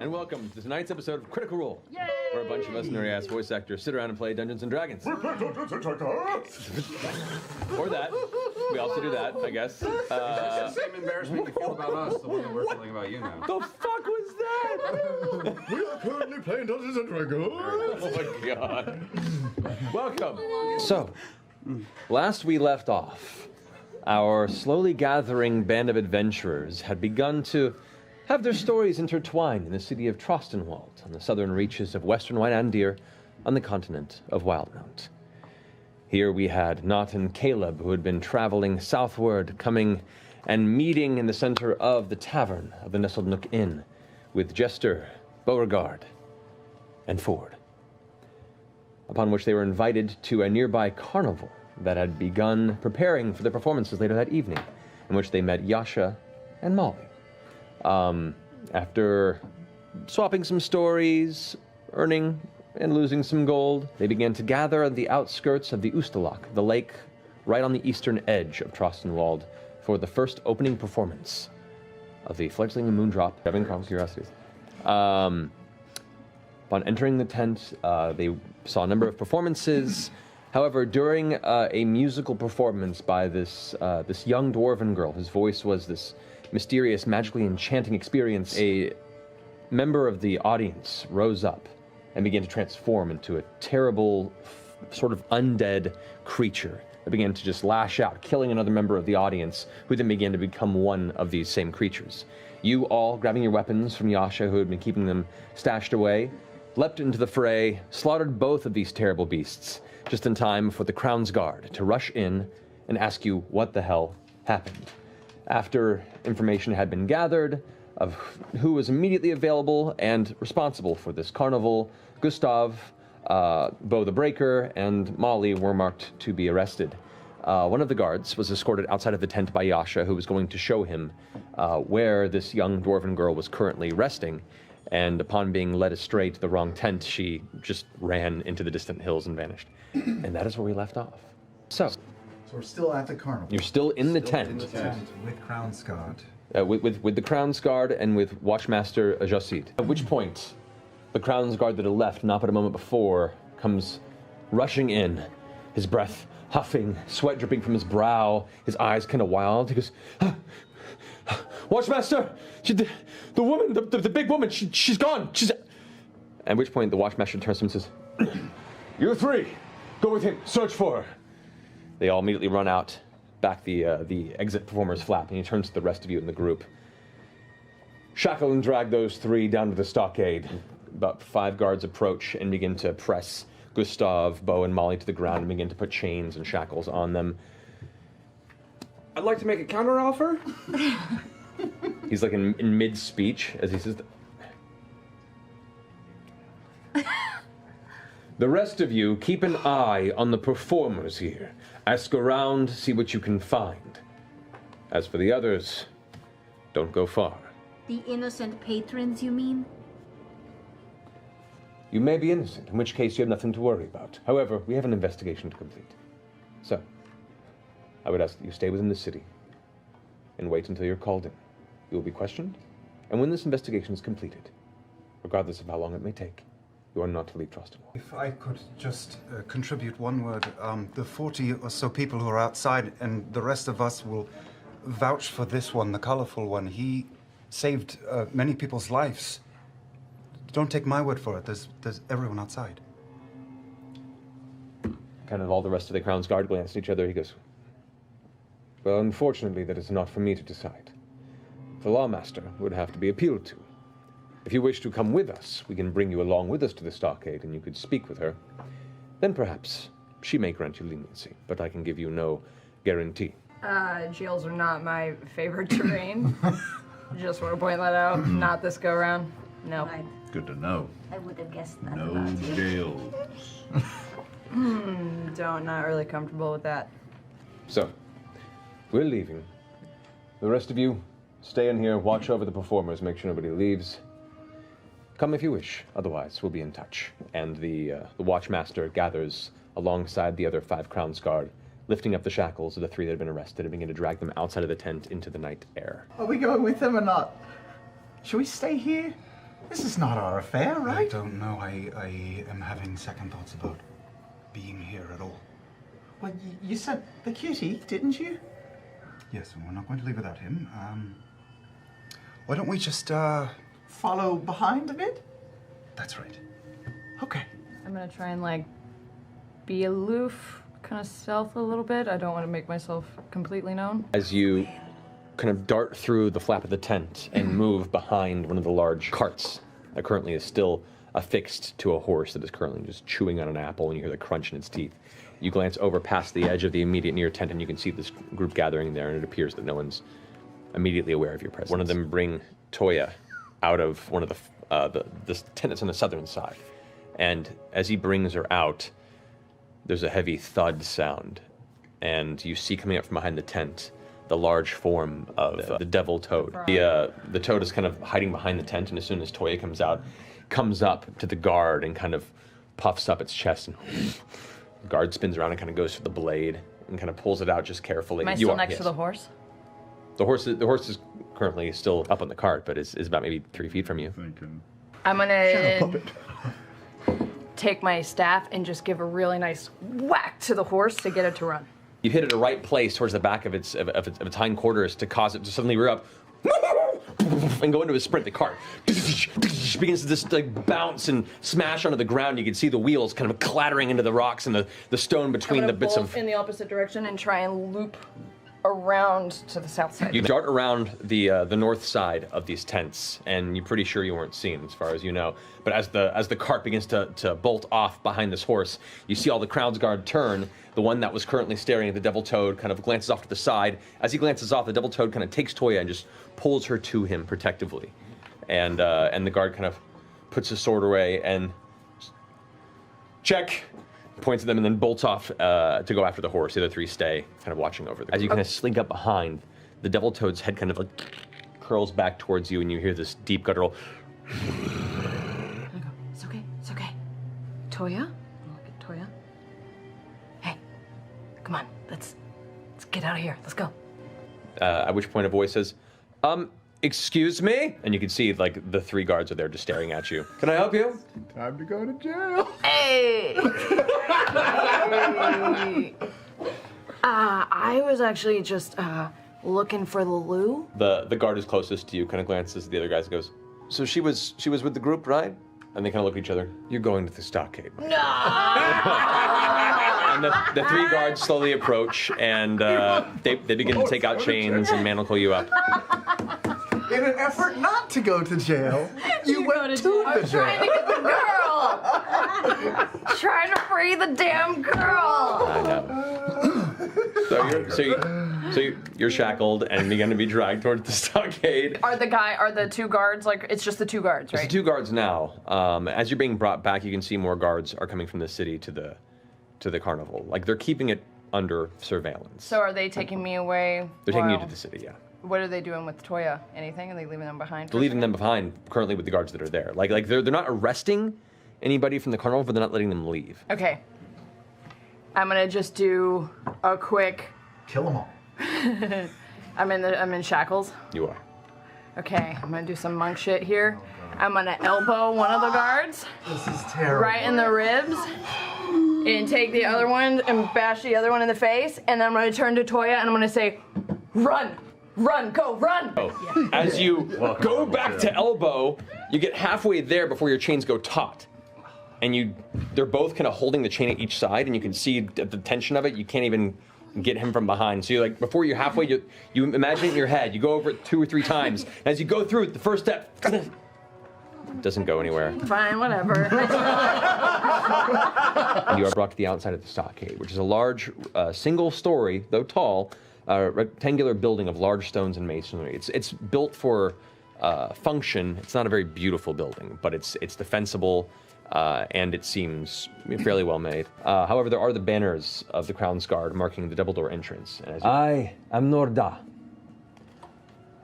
and welcome to tonight's episode of Critical Role, where a bunch of us nerdy-ass voice actors sit around and play Dungeons and Dragons. Or that. We also do that, I guess. It's the same embarrassment you feel about us, the way that we're feeling about you now. The fuck was that? We are currently playing Dungeons and Dragons. Oh my god. Welcome. So, last we left off, our slowly gathering band of adventurers had begun to have their stories intertwined in the city of Trostenwald, on the southern reaches of western White Andir, on the continent of Wildmount. Here we had Nott and Caleb, who had been traveling southward, coming and meeting in the center of the tavern of the Nestled Nook Inn, with Jester, Beauregard, and Ford. Upon which they were invited to a nearby carnival that had begun preparing for the performances later that evening, in which they met Yasha and Molly. After swapping some stories, earning and losing some gold, they began to gather at the outskirts of the Ustalak, the lake right on the eastern edge of Trostenwald, for the first opening performance of the fledgling Moondrop, having Chronicles Curiosities. Upon entering the tent, they saw a number of performances. However, during a musical performance by this young dwarven girl, whose voice was this mysterious, magically enchanting experience, a member of the audience rose up and began to transform into a terrible, sort of undead creature that began to just lash out, killing another member of the audience, who then began to become one of these same creatures. You all, grabbing your weapons from Yasha, who had been keeping them stashed away, leapt into the fray, slaughtered both of these terrible beasts, just in time for the Crown's Guard to rush in and ask you what the hell happened. After information had been gathered of who was immediately available and responsible for this carnival, Gustav, Bo the Breaker, and Molly were marked to be arrested. One of the guards was escorted outside of the tent by Yasha, who was going to show him where this young dwarven girl was currently resting, and upon being led astray to the wrong tent, she just ran into the distant hills and vanished. And that is where we left off. So We're still at the carnival. you're still in the tent. With Crown's Guard. With the Crown's Guard and with Watchmaster Josid. At which point, the Crown's Guard that had left not but a moment before comes rushing in, his breath huffing, sweat dripping from his brow, his eyes kind of wild. He goes, Watchmaster! The woman, the big woman, she's gone! At which point, the Watchmaster turns to him and says, You three, go with him, search for her. They all immediately run out, back the exit performer's flap, and he turns to the rest of you in the group. Shackle and drag those three down to the stockade. About 5 guards approach and begin to press Gustav, Bo, and Molly to the ground and begin to put chains and shackles on them. I'd like to make a counteroffer. He's like in mid-speech as he says, The rest of you, keep an eye on the performers here. Ask around, see what you can find. As for the others, don't go far. The innocent patrons, you mean? You may be innocent, in which case you have nothing to worry about. However, we have an investigation to complete. So, I would ask that you stay within the city and wait until you're called in. You will be questioned, and when this investigation is completed, regardless of how long it may take, you are not to leave Trostenwald. If I could just contribute one word. The 40 or so people who are outside and the rest of us will vouch for this one, the colorful one. He saved many people's lives. Don't take my word for it. There's everyone outside. Kind of all the rest of the Crown's Guard glance at each other. He goes, Well, unfortunately, that is not for me to decide. The Lawmaster would have to be appealed to. If you wish to come with us, we can bring you along with us to the stockade, and you could speak with her. Then perhaps she may grant you leniency, but I can give you no guarantee. Jails are not my favorite terrain. Just want to point that out. Not this go round. No. Good to know. I would have guessed that No about you. jails. Not really comfortable with that. So, we're leaving. The rest of you, stay in here, watch over the performers, make sure nobody leaves. Come if you wish, otherwise we'll be in touch. And the Watchmaster gathers alongside the other 5 Crown's Guard, lifting up the shackles of the 3 that had been arrested and begin to drag them outside of the tent into the night air. Are we going with them or not? Should we stay here? This is not our affair, I right? don't know. I am having second thoughts about being here at all. Well, you said the cutie, didn't you? Yes, and we're not going to leave without him. Why don't we just, Follow behind a bit? That's right. Okay. I'm gonna try and like be aloof, kind of stealth a little bit. I don't want to make myself completely known. As you kind of dart through the flap of the tent and move behind one of the large carts that currently is still affixed to a horse that is currently just chewing on an apple, and you hear the crunch in its teeth. You glance over past the edge of the immediate near tent, and you can see this group gathering there, and it appears that no one's immediately aware of your presence. One of them bring Toya out of one of the tent that's on the southern side, and as he brings her out, there's a heavy thud sound, and you see coming up from behind the tent the large form of the devil toad. The toad is kind of hiding behind the tent, and as soon as Toya comes out, comes up to the guard and kind of puffs up its chest, and the guard spins around and kind of goes for the blade and kind of pulls it out just carefully. Am I still next to the horse? The horse is currently still up on the cart, but is about maybe 3 feet from you. Thinking. I'm Shadow gonna puppet. take my staff and just give a really nice whack to the horse to get it to run. You hit it at the right place towards the back of its hindquarters to cause it to suddenly rear up and go into a sprint. The cart begins to just like bounce and smash onto the ground. You can see the wheels kind of clattering into the rocks and the stone between the bits of. In the opposite direction and try and loop around to the south side. You dart around the north side of these tents, and you're pretty sure you weren't seen, as far as you know. But as the cart begins to bolt off behind this horse, you see all the crowd's guard turn. The one that was currently staring at the devil toad kind of glances off to the side. As he glances off, the devil toad kind of takes Toya and just pulls her to him protectively, and the guard kind of puts his sword away and check. Points at them and then bolts off to go after the horse. The other three stay, kind of watching over them. As you kind of slink up behind, the devil toad's head kind of like curls back towards you, and you hear this deep guttural. It's okay. It's okay. Toya? Look at Toya. Hey, come on. Let's get out of here. Let's go. At which point a voice says, excuse me? And you can see like the three guards are there just staring at you. Can I help you? Time to go to jail. Hey! I was actually just looking for the loo. The guard is closest to you kind of glances at the other guys and goes, so she was with the group, right? And they kind of look at each other. You're going to the stockade. No! And the three guards slowly approach, and they begin to take out chains and manacle you up. In an effort not to go to jail, you went to the Trying to jail. get the girl! Trying to free the damn girl! I know. So you're shackled and begin to be dragged towards the stockade. Are the two guards, like, it's just the two guards, It's right? the two guards now. As you're being brought back, you can see more guards are coming from the city to the carnival. Like, they're keeping it under surveillance. So are they taking me away? They're taking you while- to the city, yeah. What are they doing with Toya? Anything? Are they leaving them behind? They're leaving them behind currently with the guards that are there. Like they're not arresting anybody from the carnival, but they're not letting them leave. Okay. I'm gonna just do a quick. Kill them all. I'm in shackles. You are. Okay, I'm gonna do some monk shit here. I'm gonna elbow one of the guards This is terrible. right in the ribs, and take the other one and bash the other one in the face, and then I'm gonna turn to Toya and I'm gonna say, "Run, run, go, run!" Oh. As you go back to elbow, you get halfway there before your chains go taut. And they're both kind of holding the chain at each side, and you can see the tension of it. You can't even get him from behind. So you're like, before you're halfway, you imagine it in your head. You go over it 2 or 3 times. And as you go through it, the first step doesn't go anywhere. Fine, whatever. And you are brought to the outside of the stockade, which is a large, single-story, though tall, rectangular building of large stones and masonry. It's built for function. It's not a very beautiful building, but it's defensible, and it seems fairly well made. However, there are the banners of the Crown's Guard marking the double door entrance. And I am Norda,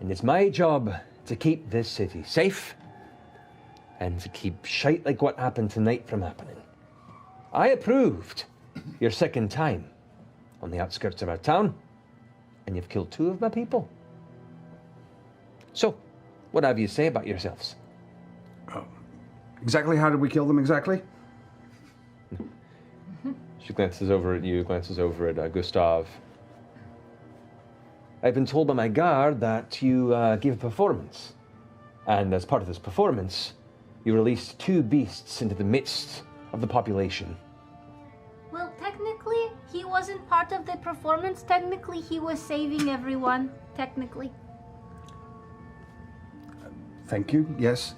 and it's my job to keep this city safe and to keep shite like what happened tonight from happening. I approved your second time on the outskirts of our town, and you've killed 2 of my people. So, what have you to say about yourselves? Exactly how did we kill them exactly? She glances over at you, glances over at Gustav. I've been told by my guard that you give a performance. And as part of this performance, you released 2 beasts into the midst of the population. Well, technically, he wasn't part of the performance. Technically, he was saving everyone. Technically. Thank you, yes.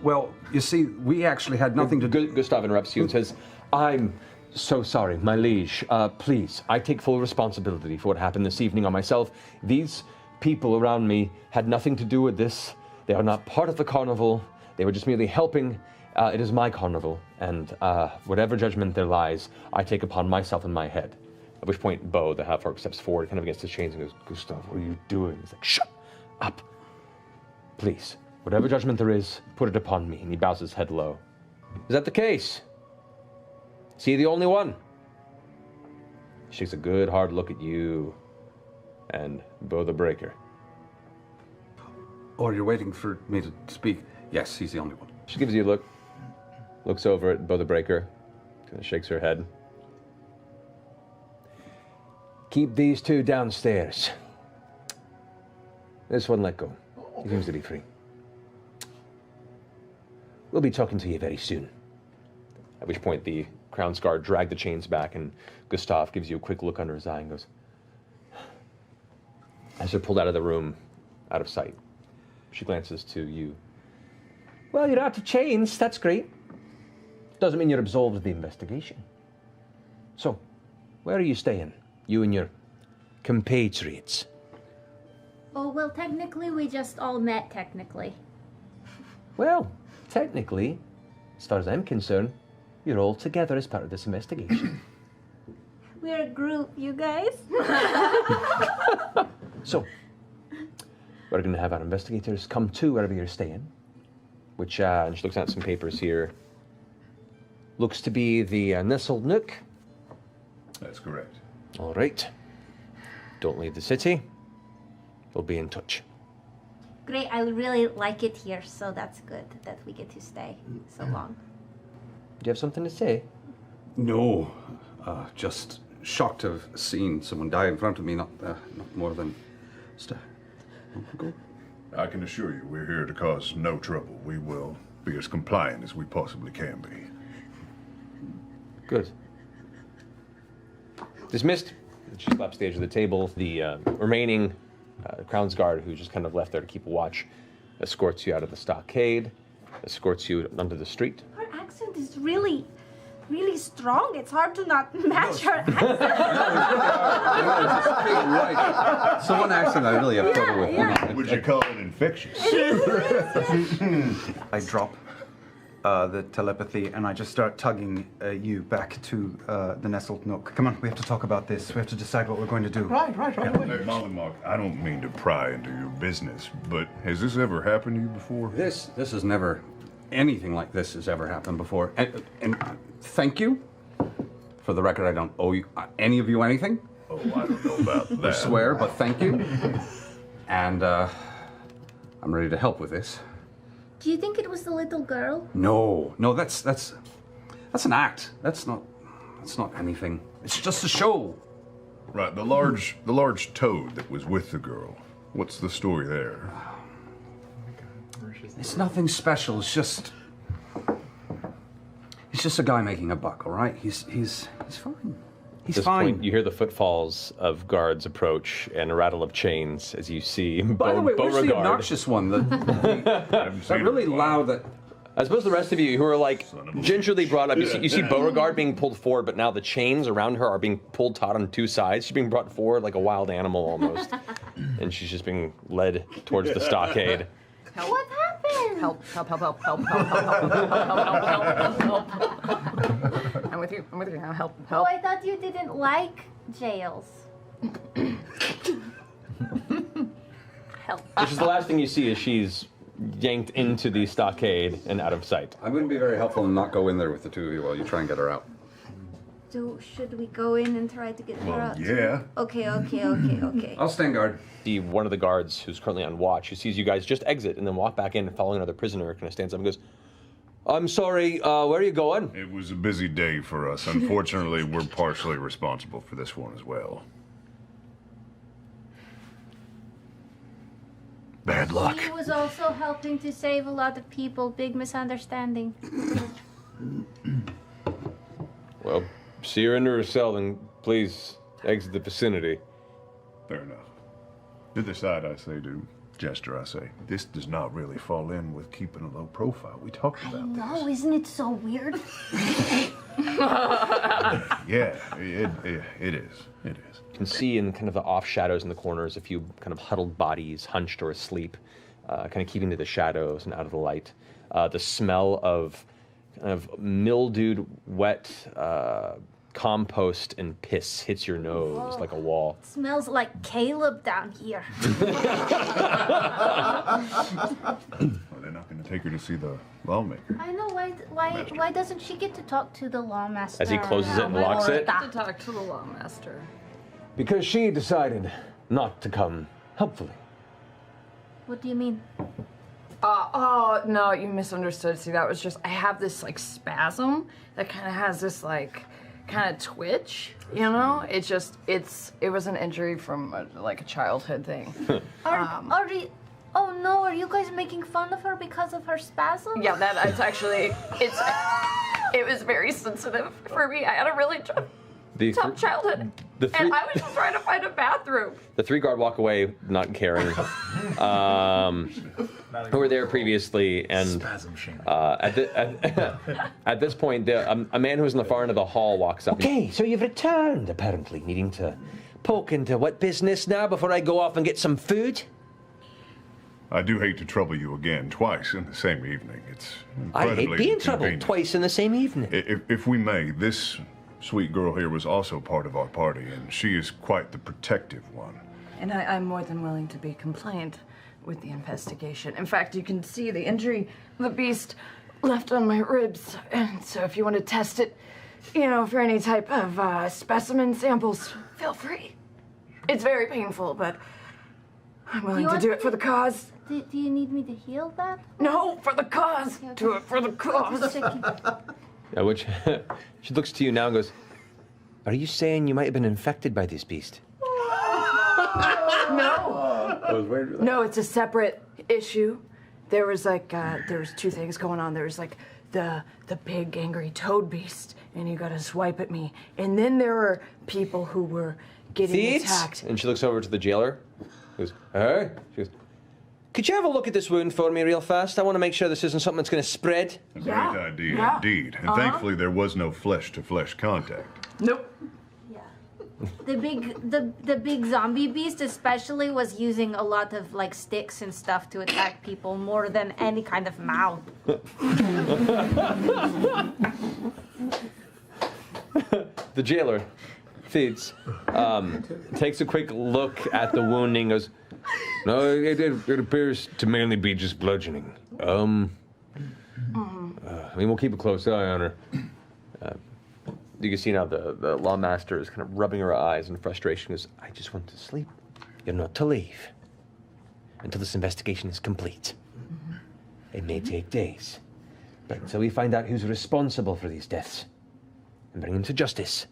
Well, you see, we actually had nothing to do... Gustav interrupts you and says, I'm so sorry, my liege. Please, I take full responsibility for what happened this evening on myself. These people around me had nothing to do with this. They are not part of the carnival. They were just merely helping. It is my carnival, and whatever judgment there lies, I take upon myself and my head. At which point, Bo, the half-orc, steps forward, kind of against his chains, and goes, Gustav, what are you doing? He's like, shut up. Please, whatever judgment there is, put it upon me. And he bows his head low. Is that the case? Is he the only one? She takes a good, hard look at you and Bo the Breaker. Or you're waiting for me to speak. Yes, he's the only one. She gives you a look, looks over at Bo the Breaker, kind of shakes her head. Keep these 2 downstairs. This one let go. He seems to be free. We'll be talking to you very soon. At which point the Crown's Guard drag the chains back, and Gustav gives you a quick look under his eye and goes, as they're pulled out of the room, out of sight. She glances to you. Well, you're out of chains. That's great. Doesn't mean you're absolved of the investigation. So, where are you staying? You and your compatriots. Oh, well, technically, we just all met, technically. Well, technically, as far as I'm concerned, you're all together as part of this investigation. We're a group, you guys. So, we're going to have our investigators come to wherever you're staying, which, and she looks at some papers here, looks to be the Nestled Nook. That's correct. All right. Don't leave the city. We'll be in touch. Great, I really like it here, so that's good that we get to stay so long. Do you have something to say? No, just shocked to have seen someone die in front of me, not more than just a month ago. I can assure you, we're here to cause no trouble. We will be as compliant as we possibly can be. Good. Dismissed. She slaps the edge of the table. The remaining Crown's Guard, who just kind of left there to keep watch, escorts you out of the stockade, escorts you onto the street. Her accent is really, really strong. It's hard to not match her accent. Right. So one accent I really have trouble with. Yeah. Would you call it infectious? I drop the telepathy and I just start tugging you back to the Nestled Nook. Come on, we have to talk about this. We have to decide what we're going to do. Right. Hey, Mollymauk, I don't mean to pry into your business, but has this ever happened to you before? This has never, anything like this has ever happened before. And thank you. For the record, I don't owe you, any of you anything. Oh, I don't know about that. I swear, but thank you. And I'm ready to help with this. Do you think it was the little girl? No, that's an act. That's not anything. It's just a show. Right, the large toad that was with the girl. What's the story there? It's nothing special. It's just a guy making a buck. All right, he's fine. He's At this fine. point, you hear the footfalls of guards approach and a rattle of chains as you see By the way, where's the Beauregard. obnoxious one? That really loud. That I suppose the rest of you who are like gingerly brought up, you see Beauregard being pulled forward, but now the chains around her are being pulled taut on 2 sides. She's being brought forward like a wild animal almost. And she's just being led towards the stockade. What happened? Help. I'm with you now. Help. Oh, I thought you didn't like jails. Help. Which is the last thing you see as she's yanked into the stockade and out of sight. I wouldn't be very helpful and not go in there with the 2 of you while you try and get her out. So, should we go in and try to get her Well, out? yeah. Okay. I'll stand guard. See one of the guards who's currently on watch, who sees you guys just exit and then walk back in and following another prisoner, kind of stands up and goes, I'm sorry, where are you going? It was a busy day for us. Unfortunately, we're partially responsible for this one as well. Bad luck. He was also helping to save a lot of people. Big misunderstanding. Well, see her into her cell, then please exit the vicinity. Fair enough. To the side, I say, do. Gesture, I say. This does not really fall in with keeping a low profile. We talked about No, isn't it so weird? Yeah, it is. It is. You can see in kind of the off shadows in the corners a few kind of huddled bodies, hunched or asleep, kind of keeping to the shadows and out of the light. The smell of kind of mildewed, wet compost and piss hits your nose like a wall. Smells like Caleb down here. Well, they're not going to take her to see the lawmaker. I know, why doesn't she get to talk to the lawmaster? As he closes it and locks it. To talk to the lawmaster. Because she decided not to come helpfully. What do you mean? Oh, no, you misunderstood. See, that was just, I have this, like, spasm that kind of has this, like, kind of twitch, you know? It was an injury from, a childhood thing. Are you... Oh no, are you guys making fun of her because of her spasm? Yeah, it's actually, it was very sensitive for me. I had a really tough childhood. And I was just trying to find a bathroom. The 3 guard walk away, not caring. Who were there previously, and at this point, a man who was in the far end of the hall walks up. Okay, so you've returned, apparently, needing to poke into what business now before I go off and get some food? I do hate to trouble you again, twice in the same evening. It's I hate incredibly being troubled inconvenient. twice in the same evening. If we may, this sweet girl here was also part of our party, and she is quite the protective one. And I'm more than willing to be compliant with the investigation. In fact, you can see the injury the beast left on my ribs. And so if you want to test it, for any type of specimen samples, feel free. It's very painful, but I'm willing to do it for the cause. Do you need me to heal that? No, for the cause. Do it for the cause. Yeah, which she looks to you now and goes, "Are you saying you might have been infected by this beast?" No. No, it's a separate issue. There was there was 2 things going on. There was the big angry toad beast, and he got to swipe at me. And then there were people who were getting attacked. And she looks over to the jailer. She goes, "Hey." She goes, "Could you have a look at this wound for me real fast? I want to make sure this isn't something that's going to spread." A great idea, indeed. And thankfully, there was no flesh-to-flesh contact. Nope. Yeah. The big zombie beast especially was using a lot of sticks and stuff to attack people more than any kind of mouth. The jailer, Thebes, takes a quick look at the wounding, goes, "No, it appears to mainly be just bludgeoning. We'll keep a close eye on her." You can see now the lawmaster is kind of rubbing her eyes in frustration. Goes, "I just want to sleep. You're not to leave until this investigation is complete. It may take days, but until we find out who's responsible for these deaths and bring him to justice,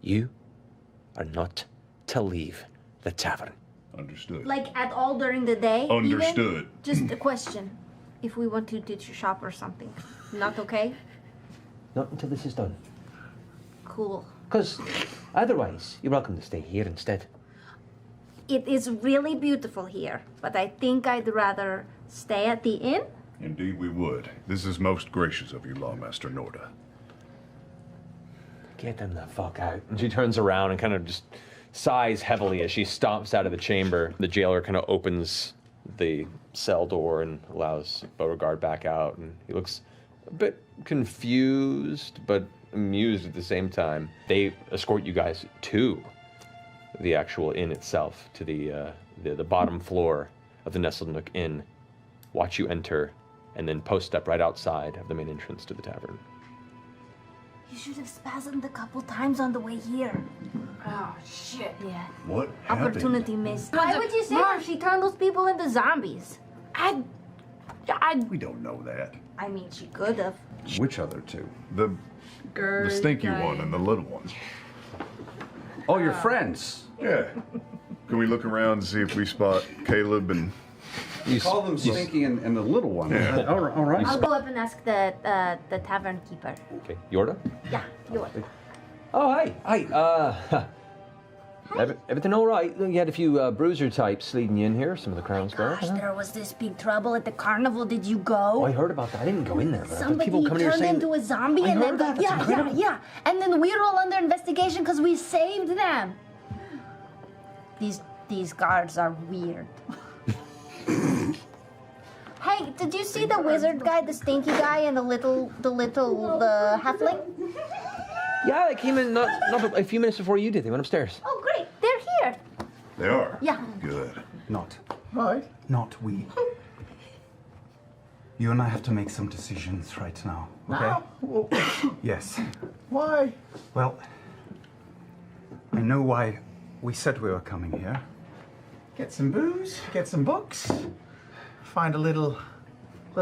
you are not to leave the tavern." Understood. At all during the day? Understood. Even? Just a question. If we want to ditch shop or something, not okay? Not until this is done. Cool. Because otherwise, you're welcome to stay here instead. It is really beautiful here, but I think I'd rather stay at the inn. Indeed we would. This is most gracious of you, Lawmaster Norda. Get them the fuck out. And she turns around and kind of just sighs heavily as she stomps out of the chamber. The jailer kind of opens the cell door and allows Beauregard back out, and he looks a bit confused, but amused at the same time. They escort you guys to the actual inn itself, to the bottom floor of the Nestled Nook Inn, watch you enter, and then post up right outside of the main entrance to the tavern. You should have spasmed a couple times on the way here. Oh, shit. Yeah. What happened? Opportunity missed. Why would you say that? She turned those people into zombies. We don't know that. I mean, she could have. Which other two? The stinky one and the little one. Oh, your friends. Yeah. Can we look around and see if we spot Caleb and... You call them Stinky and the little one. Yeah. All right. I'll go up and ask the tavern keeper. Okay, Yorda? Yeah, Yorda. Oh, hi. Everything all right? You had a few bruiser types leading you in here, some of the crown stuff. Gosh, there was this big trouble at the carnival. Did you go? Oh, I heard about that. I didn't go in there, but Somebody people coming here turned saying... into a zombie I and heard then that. That's incredible. yeah. And then we're all under investigation because we saved them. These guards are weird. Hey, did you see the wizard guy, the stinky guy, and the halfling? Yeah, they came in not a few minutes before you did. They went upstairs. Oh, great, they're here. They are? Yeah. Good. Not Right. we. You and I have to make some decisions right now, okay? Well, Yes. why? Well, I know why we said we were coming here. Get some booze, get some books, find a little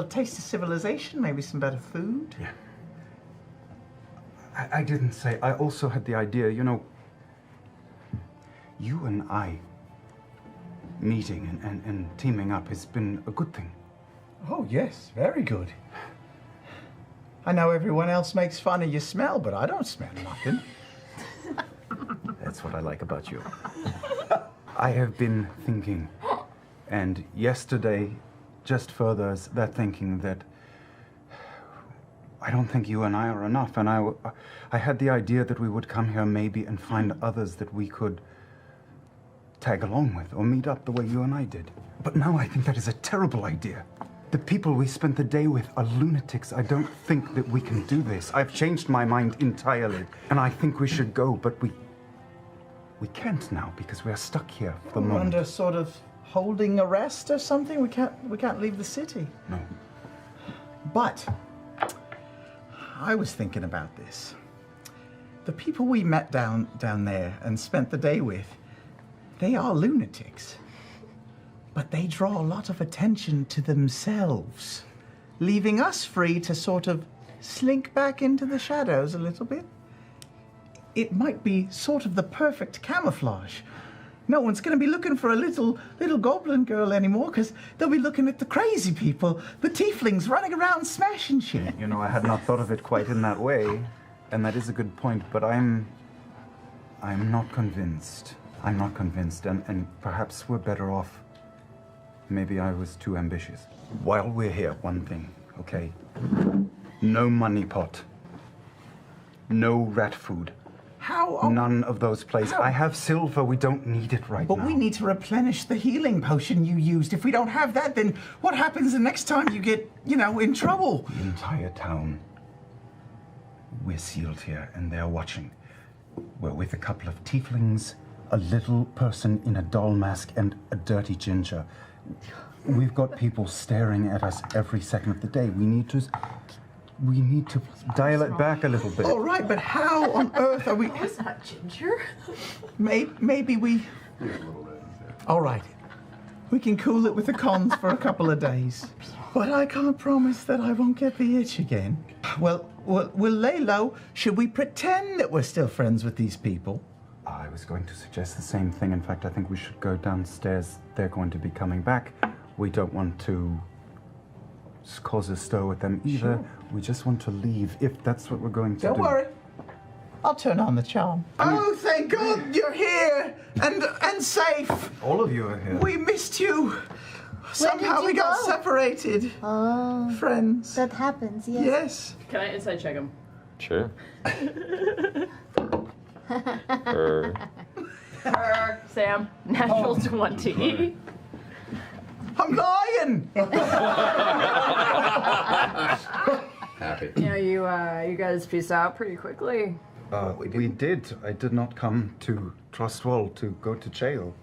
taste of civilization, maybe some better food. Yeah. I didn't say. I also had the idea, you know, you and I meeting and teaming up has been a good thing. Oh, yes, very good. I know everyone else makes fun of your smell, but I don't smell nothing. That's what I like about you. I have been thinking, and yesterday just furthers that thinking that I don't think you and I are enough, and I had the idea that we would come here maybe and find others that we could tag along with or meet up the way you and I did. But now I think that is a terrible idea. The people we spent the day with are lunatics. I don't think that we can do this. I've changed my mind entirely, and I think we should go, but we can't now because we are stuck here for the We're moment. under sort of holding arrest or something. We can't leave the city. No. But I was thinking about this. The people we met down there and spent the day with, they are lunatics. But they draw a lot of attention to themselves, leaving us free to sort of slink back into the shadows a little bit. It might be sort of the perfect camouflage. No one's going to be looking for a little goblin girl anymore because they'll be looking at the crazy people, the tieflings running around smashing shit. You know, I had not thought of it quite in that way, and that is a good point, but I'm not convinced. I'm not convinced, and perhaps we're better off. Maybe I was too ambitious. While we're here, one thing, okay? No money pot. No rat food. How? None of those plays. I have silver. We don't need it right now. But we need to replenish the healing potion you used. If we don't have that, then what happens the next time you get, in trouble? The entire town. We're sealed here, and they're watching. We're with a couple of tieflings, a little person in a doll mask, and a dirty ginger. We've got people staring at us every second of the day. We need to dial it back a little bit. All right, but how on earth are we... Is that ginger? Maybe we... All right. We can cool it with the cons for a couple of days. But I can't promise that I won't get the itch again. Well, we'll lay low. Should we pretend that we're still friends with these people? I was going to suggest the same thing. In fact, I think we should go downstairs. They're going to be coming back. We don't want to cause a stir with them either. Sure. We just want to leave, if that's what we're going to do. Don't worry. I'll turn on the charm. Oh, thank God you're here and safe. All of you are here. We missed you. Somehow you we got go? separated. Oh, Friends. that happens, yes. Yes. Can I inside check him? Sure. Sam, natural 20. I'm lying. Happy. You guys peace out pretty quickly. We did. I did not come to Trustwall to go to jail.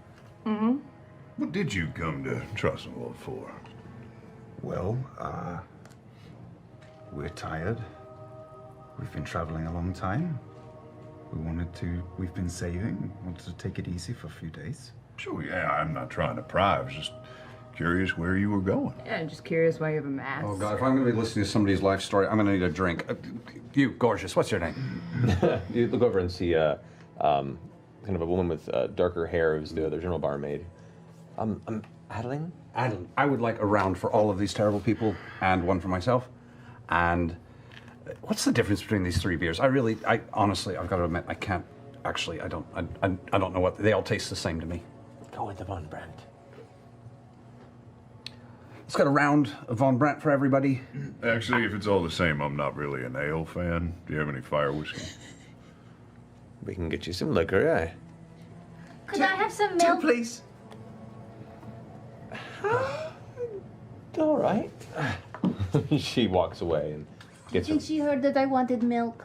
What did you come to Trustwall for? Well, we're tired. We've been traveling a long time. We've been saving, wanted to take it easy for a few days. Sure, yeah, I'm not trying to pry. I was just curious where you were going. Yeah, I'm just curious why you have a mask. Oh God, if I'm going to be listening to somebody's life story, I'm going to need a drink. You, gorgeous, what's your name? You look over and see kind of a woman with darker hair who's the other general barmaid. I'm Adeline? Adeline, I would like a round for all of these terrible people and one for myself. And what's the difference between these 3 beers? I honestly, I've got to admit, I can't actually, I don't know what, they all taste the same to me. Go with the Von Brandt. Let's get a round of Von Brandt for everybody. Actually, if it's all the same, I'm not really an ale fan. Do you have any fire whiskey? We can get you some liquor, yeah. Could I have some 2, milk? please. All right. She walks away and I gets her. think she heard that I wanted milk.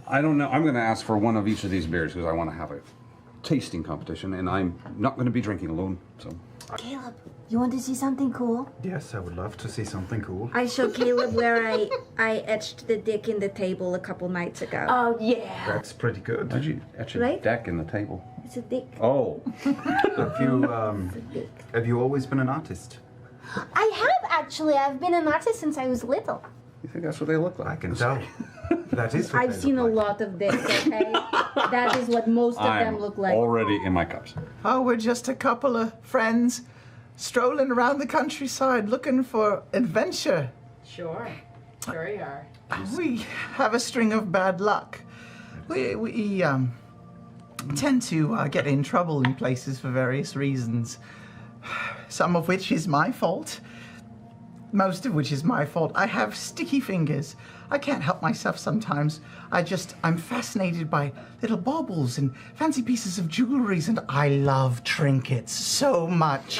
I don't know, I'm going to ask for one of each of these beers because I want to have a tasting competition and I'm not going to be drinking alone, so. Caleb, you want to see something cool? Yes, I would love to see something cool. I showed Caleb where I etched the dick in the table a couple nights ago. Oh, yeah. That's pretty good. How'd you etch a Right? deck in the table? It's a dick. Oh. Have you always been an artist? I have actually. I've been an artist since I was little. You think that's what they look like? I can tell. That is what I've they seen a look like. lot of dicks, okay? That is what most of them look like. Already in my cups. Oh, we're just a couple of friends strolling around the countryside looking for adventure. Sure. Sure you are. We have a string of bad luck. We tend to get in trouble in places for various reasons. Some of which is my fault. Most of which is my fault. I have sticky fingers. I can't help myself sometimes. I'm fascinated by little baubles and fancy pieces of jewelries, and I love trinkets so much.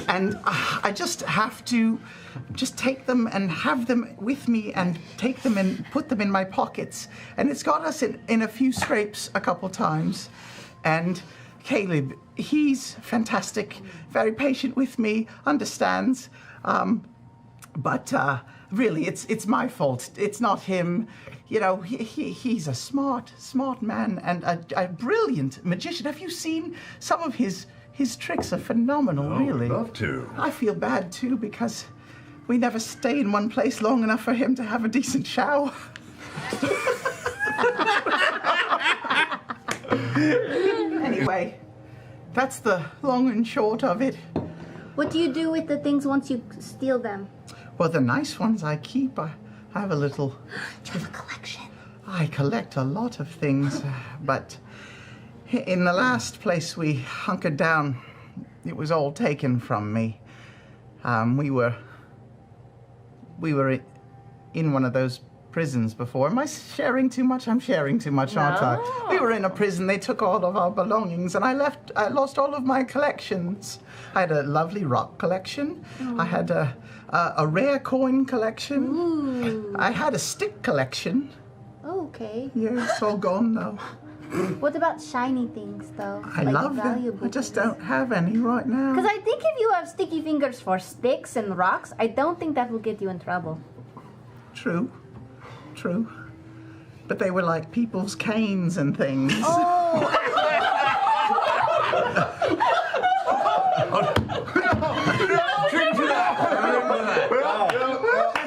And I just have to just take them and have them with me and take them and put them in my pockets. And it's got us in a few scrapes a couple times. And Caleb, he's fantastic, very patient with me, understands. But really, it's my fault. It's not him. You know, he's a smart man and a brilliant magician. Have you seen some of his tricks? Are phenomenal, Oh, really. I'd love to. I feel bad too because we never stay in one place long enough for him to have a decent shower. Anyway, that's the long and short of it. What do you do with the things once you steal them? Well, the nice ones I keep. I have a little. You have a collection. I collect a lot of things, but in the last place we hunkered down, it was all taken from me. We were in one of those prisons before. Am I sharing too much? I'm sharing too much, aren't I? We were in a prison. They took all of our belongings, and I lost all of my collections. I had a lovely rock collection. I had a rare coin collection. Ooh. I had a stick collection. Okay. Yeah, it's all gone now. What about shiny things, though? I love them. I just don't have any right now. Because I think if you have sticky fingers for sticks and rocks, I don't think that will get you in trouble. True. But they were like people's canes and things. Oh,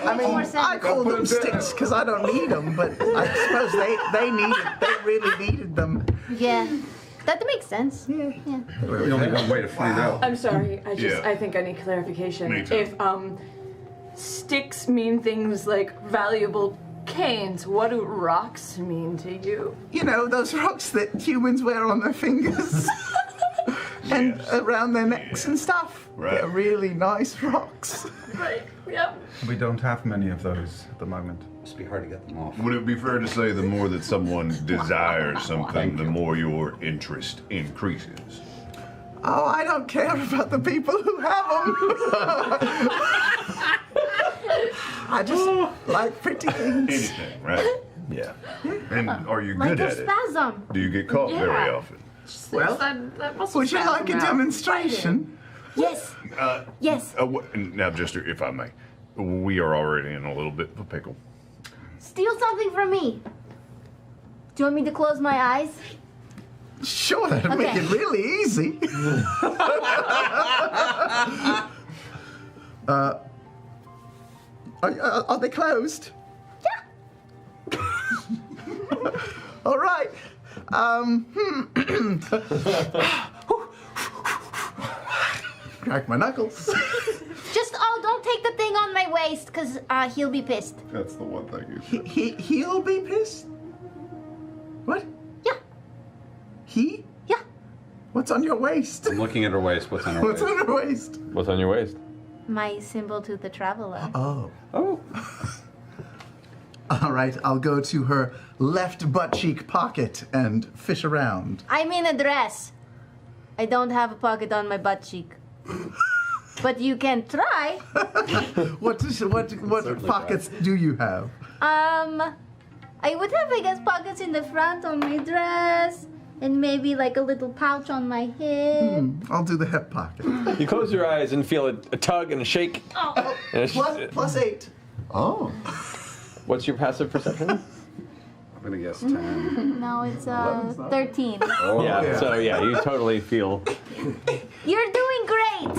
I mean, I call them sticks because I don't need them, but I suppose they really needed them. yeah. That makes sense. Yeah. We only got a way to find out. I'm sorry. Yeah. I think I need clarification. Me too. If sticks mean things like valuable canes, what do rocks mean to you? You know, those rocks that humans wear on their fingers and around their necks and stuff. Right. They're really nice rocks. Right. Yep. We don't have many of those at the moment. Must be hard to get them off. Would it be fair to say the more that someone desires something, the more your interest increases? Oh, I don't care about the people who have them. I just like pretty things. Anything, right? Yeah. And are you like good a at it? spasm. Do you get caught very Yeah. often? Well, that must would you like a out. demonstration? Yes. Yes. Now, Jester, if I may, we are already in a little bit of a pickle. Steal something from me. Do you want me to close my eyes? Sure, that'd make Okay. it really easy. Are they closed? Yeah. All right. Crack my knuckles. Just don't take the thing on my waist, cause he'll be pissed. That's the one thing you said. He'll be pissed. What? Yeah. He? Yeah. What's on your waist? I'm looking at her waist. What's on her What's waist? on her waist? What's on your waist? My symbol to the traveler. Oh. Oh. All right, I'll go to her left butt cheek pocket and fish around. I'm in a dress. I don't have a pocket on my butt cheek. But you can try. What pockets do you have? I would have, I guess, pockets in the front on my dress, and maybe like a little pouch on my hip. I'll do the hip pocket. You close your eyes and feel a tug and a shake. Oh. And it's- +8. Oh. What's your passive perception? I'm gonna guess 10. No, it's 13. Oh, Yeah, so yeah, you totally feel. You're doing great.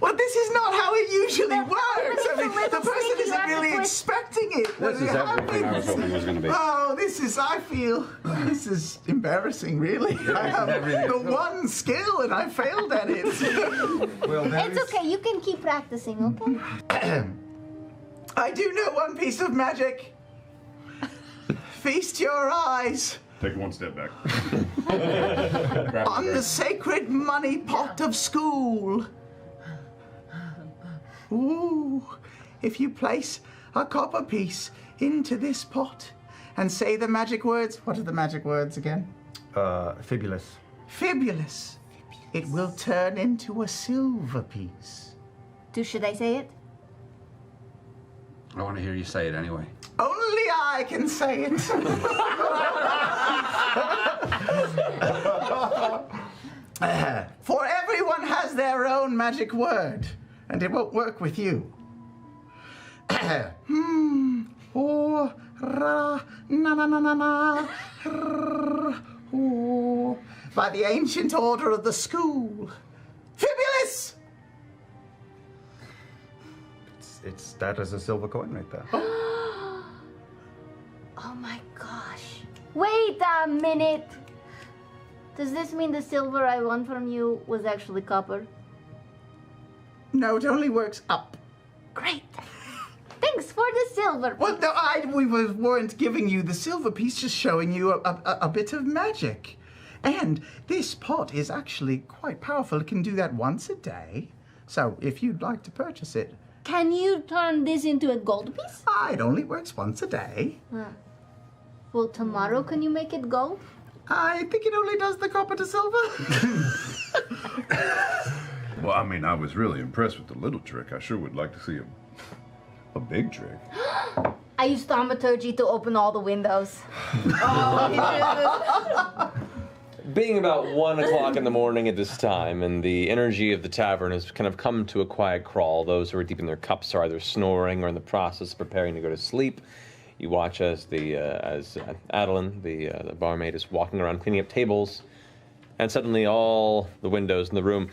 Well, this is not how it usually The- works. I mean, it's a the little person sticky, you isn't have to really push. expecting it. when This is it everything I was happens. hoping was gonna be. Oh, I feel, this is embarrassing, really. I have the one skill and I failed at it. Well, there It's is- okay. You can keep practicing, okay? I do know one piece of magic. Feast your eyes Take one step back. Grab on her. the sacred money pot of school. Ooh, if you place a copper piece into this pot and say the magic words, what are the magic words again? Fibulous. Fibulous. It will turn into a silver piece. Should I say it? I want to hear you say it anyway. Only I can say it. For everyone has their own magic word, and it won't work with you. Oh, ra, na na na na na. Oh, by the ancient order of the school. Fibulous! It's that as a silver coin right there. Oh my gosh. Wait a minute. Does this mean the silver I won from you was actually copper? No, it only works up. Great. Thanks for the silver. Well, no, we weren't giving you the silver piece, just showing you a bit of magic. And this pot is actually quite powerful. It can do that once a day. So if you'd like to purchase it, Can you turn this into a gold piece? it only works once a day. Well, tomorrow can you make it gold? I think it only does the copper to silver. Well, I mean, I was really impressed with the little trick. I sure would like to see a big trick. I used thaumaturgy to open all the windows. Being about 1 o'clock in the morning at this time, and the energy of the tavern has kind of come to a quiet crawl. Those who are deep in their cups are either snoring or in the process of preparing to go to sleep. You watch as Adeline, the barmaid, is walking around cleaning up tables, and suddenly all the windows in the room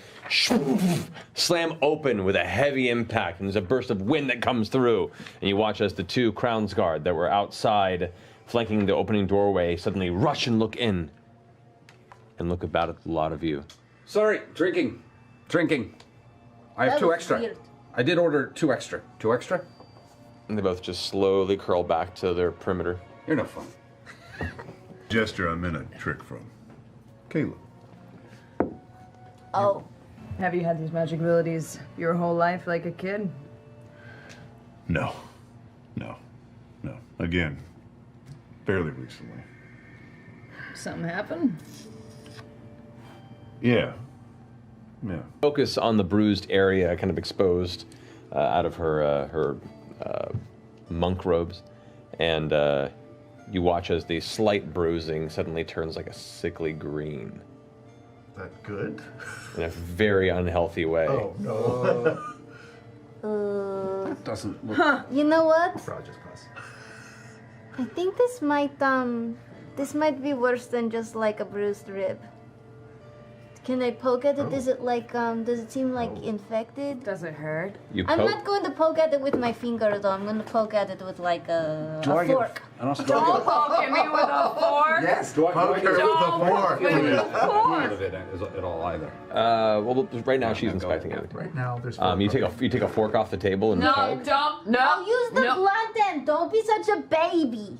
slam open with a heavy impact, and there's a burst of wind that comes through. And you watch as the two Crown's Guard that were outside, flanking the opening doorway, suddenly rush and look in. And look about at the lot of you. Sorry, drinking. I have That 2 was extra. weird. I did order 2 extra. 2 extra? And they both just slowly curl back to their perimeter. You're no fun. Jester, I'm in a trick from Caleb. Oh. Have you had these magic abilities your whole life like a kid? No. Again, fairly recently. Something happened? Yeah. Focus on the bruised area, kind of exposed out of her monk robes, and you watch as the slight bruising suddenly turns like a sickly green That good? in a very unhealthy way. Oh, no. Doesn't look. You know what? Rogers pass. I think this might This might be worse than just like a bruised rib. Can I poke at it? Is it like, does it seem like infected? Does it hurt? You I'm poke. not going to poke at it with my finger though. I'm going to poke at it with like a fork. Don't poke at me with a fork. Yes. Do I Poke get her with the Don't fork. poke me with a feel fork. of it at all either? Well, right now she's inspecting it. Right now, there's. You take a fork off the table and No, poke. don't. No. I'll use the no. blunt end. Don't be such a baby.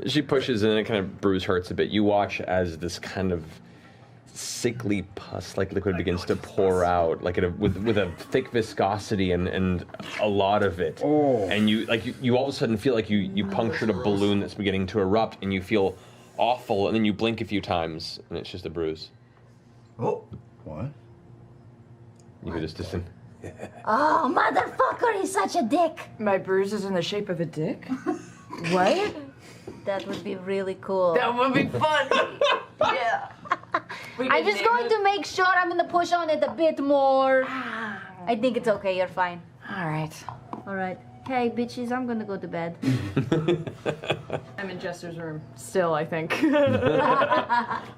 She pushes and it kind of bruise hurts a bit. You watch as this kind of sickly pus-like liquid begins to pour out, like with a thick viscosity and a lot of it. Oh. And you all of a sudden feel like you punctured a balloon that's beginning to erupt, and you feel awful, and then you blink a few times, and it's just a bruise. Oh, What? You hear this distant. Oh, motherfucker, he's such a dick. My bruise is in the shape of a dick? What? That would be really cool. That would be funny. Yeah. I'm just going to make sure I'm going to push on it a bit more. I think it's okay. You're fine. All right. All right. Hey, bitches, I'm going to go to bed. I'm in Jester's room still, I think.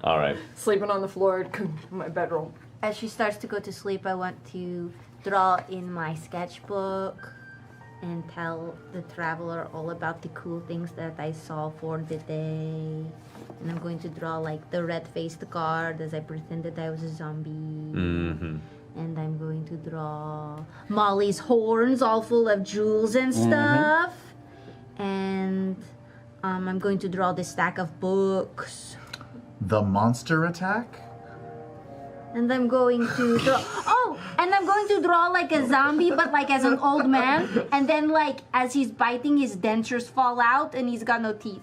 All right. Sleeping on the floor in my bedroom. As she starts to go to sleep, I want to draw in my sketchbook and tell the traveler all about the cool things that I saw for the day. And I'm going to draw like the red-faced guard as I pretended I was a zombie. Mm-hmm. And I'm going to draw Molly's horns all full of jewels and stuff. And I'm going to draw this stack of books. the monster attack? And I'm going to draw. Oh, and I'm going to draw like a zombie, but like as an old man. And then, like, as he's biting, his dentures fall out, and he's got no teeth.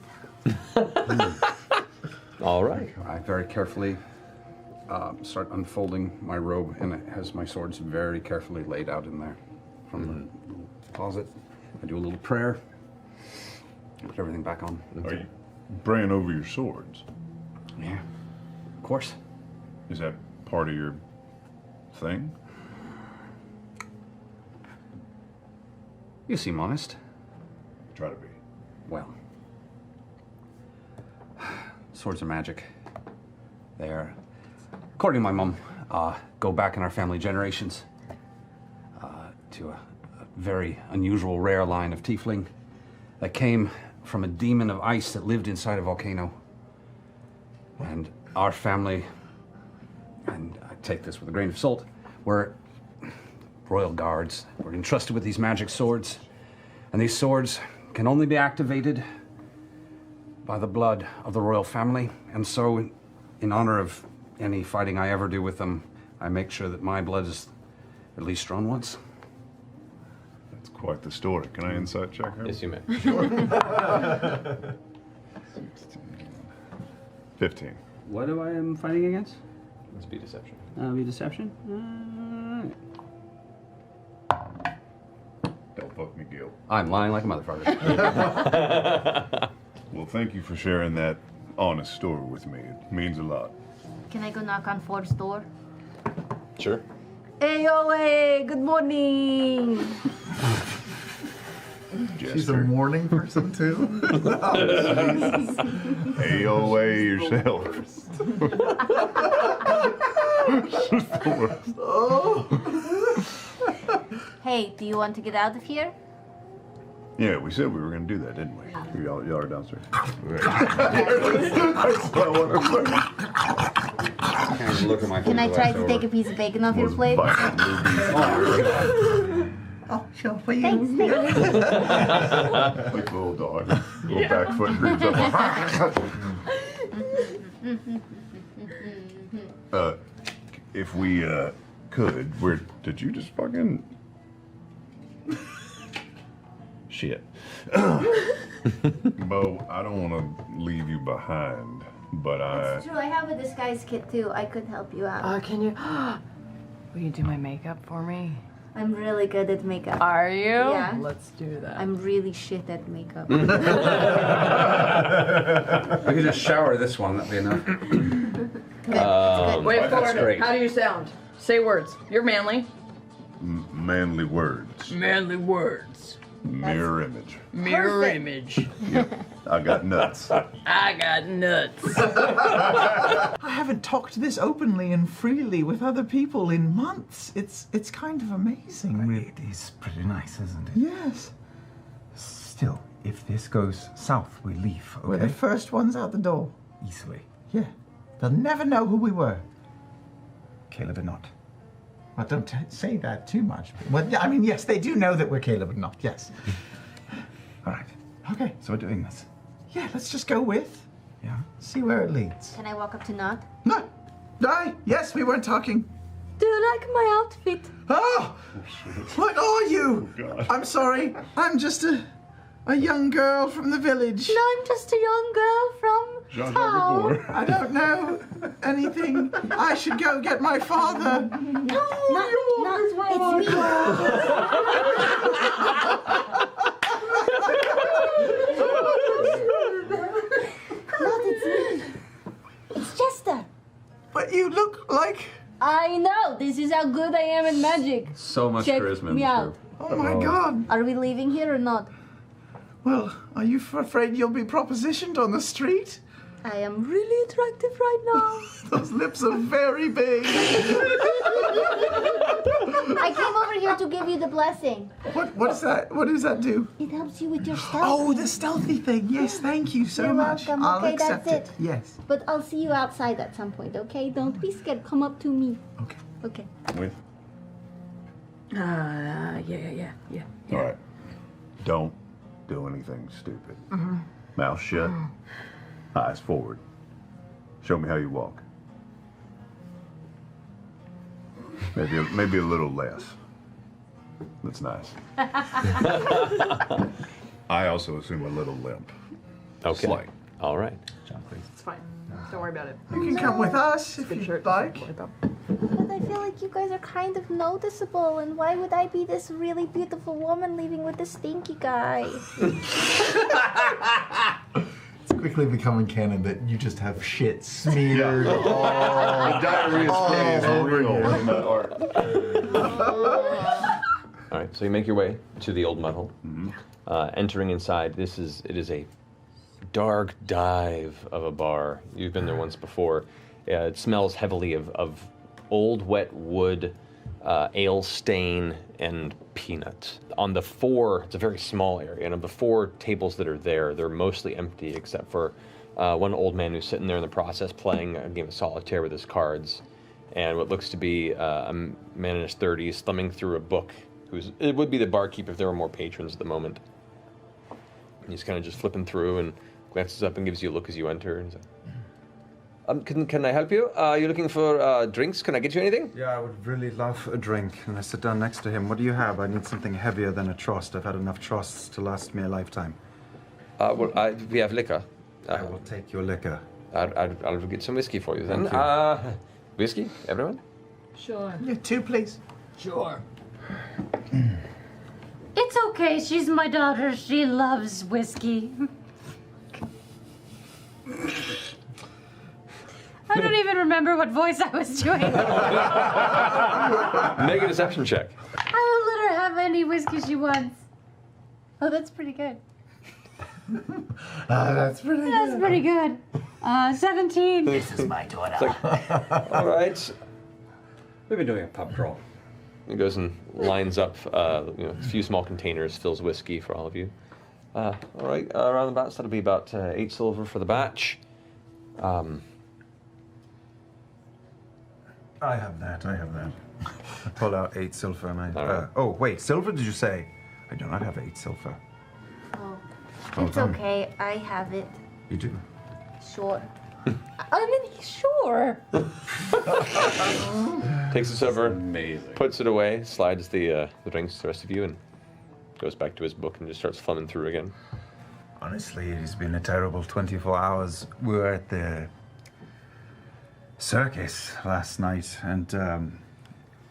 All right. I very carefully start unfolding my robe, and it has my swords very carefully laid out in there from the little closet. I do a little prayer, put everything back on. Are you praying over your swords? Yeah, of course. Is that part of your thing? You seem honest. Try to be. Well, swords are magic. They are, according to my mom, go back in our family generations to a very unusual, rare line of tiefling that came from a demon of ice that lived inside a volcano. And our family, and I take this with a grain of salt, were royal guards. We're entrusted with these magic swords. And these swords can only be activated by the blood of the royal family. And so, in honor of any fighting I ever do with them, I make sure that my blood is at least drawn once. That's quite the story. Can I insight check her? Yes, you may. 15. What do I am fighting against? Let's be deception. Be deception? Don't fuck me, Gil. I'm lying like a motherfucker. Well, thank you for sharing that honest story with me. It means a lot. Can I go knock on Ford's door? Sure. Hey, yo, hey, good morning. She's a morning person too. AOA yourself. Hey, do you want to get out of here? Yeah, we said we were going to do that, didn't we? Y'all are downstairs. Can't look at my Can I try to take a piece of bacon off your plate? Oh, sure for you. Thanks, thanks. Like a little dog. Little back foot creeps up. If we could, did you just fucking... Shit. Bo, I don't want to leave you behind, but It's true, I have a disguise kit too. I could help you out. Can you... Will you do my makeup for me? I'm really good at makeup. Are you? Yeah. Let's do that. I'm really shit at makeup. I could just shower this one, that'd be enough. Good. It's good. Wait for That's it. great. How do you sound? Say words. You're manly. manly words. Manly words. Mirror image. Mirror image. I got nuts. I got nuts. I haven't talked this openly and freely with other people in months. It's kind of amazing. It is pretty nice, isn't it? Yes. Still, if this goes south, we leave, We're the okay? first ones out the door. Easily. Yeah. They'll never know who we were. Caleb and not. Well, don't say that too much. Well, I mean, yes, they do know that we're Caleb and not. Yes. All right. Okay. So we're doing this. Yeah, let's just go with. Yeah? See where it leads. Can I walk up to Nott? No. No. Yes, we weren't talking. Do you like my outfit? Oh! What are you? God. I'm sorry. I'm just a young girl from the village. No, I'm just a young girl from Jean-Jacques town. Gabor. I don't know anything. I should go get my father. No, it's me. Not it's me. It's Jester. But you look like. I know. This is how good I am at magic. So much Check charisma in me this out. group. Oh my God. Are we leaving here or not? Well, are you afraid you'll be propositioned on the street? I am really attractive right now. Those lips are very big. I came over here to give you the blessing. What's that? What does that do? It helps you with your stealth. Oh, the stealthy thing. Yes, thank you so You're much. welcome. I'll Okay, accept that's it. it. Yes. But I'll see you outside at some point, okay? Don't be scared. Come up to me. Okay. Okay. With? Yeah. All right. Don't do anything stupid. Mouth shut. Eyes forward. Show me how you walk. Maybe a little less. That's nice. I also assume a little limp. Okay. Slight. All right. John, please. It's fine. Don't worry about it. You can come with us if Good you'd shirt. like. But I feel like you guys are kind of noticeable, and why would I be this really beautiful woman leaving with this stinky guy? It's quickly becoming canon that you just have shit smeared all. Diarrhea spray is real in that art. All right. So you make your way to the old mud hole. Entering inside, it is a dark dive of a bar. You've been there once before. It smells heavily of old wet wood, ale stain, and peanut. On the four, it's a very small area, and of the four tables that are there, they're mostly empty except for one old man who's sitting there in the process playing a game of solitaire with his cards, and what looks to be a man in his 30s thumbing through a book. It would be the barkeep if there were more patrons at the moment. And he's kind of just flipping through and glances up and gives you a look as you enter. And he's like, can I help you? Are you looking for drinks? Can I get you anything? Yeah, I would really love a drink. And I sit down next to him. What do you have? I need something heavier than a trust. I've had enough trusts to last me a lifetime. We have liquor. I will take your liquor. I'll get some whiskey for you then. Thank you. Whiskey, everyone? Sure. Yeah, two, please. Sure. It's okay. She's my daughter. She loves whiskey. I don't even remember what voice I was doing. Make a deception check. I will let her have any whiskey she wants. Oh, that's pretty good. That's pretty That's pretty good. 17. This is my daughter. All right. We've been doing a pub crawl. He goes and lines up a few small containers, fills whiskey for all of you. All right, around the bats, that'll be about 8 silver for the batch. I have that. I pull out 8 silver and I. All right. Oh, wait. Silver, did you say? I do not have 8 silver. Oh, Well it's done. okay. I have it. You do. Sure. I mean, sure. Takes it over, Amazing. puts it away, slides the drinks to the rest of you, and goes back to his book and just starts thumbing through again. Honestly, it has been a terrible 24 hours. We were at the circus last night, and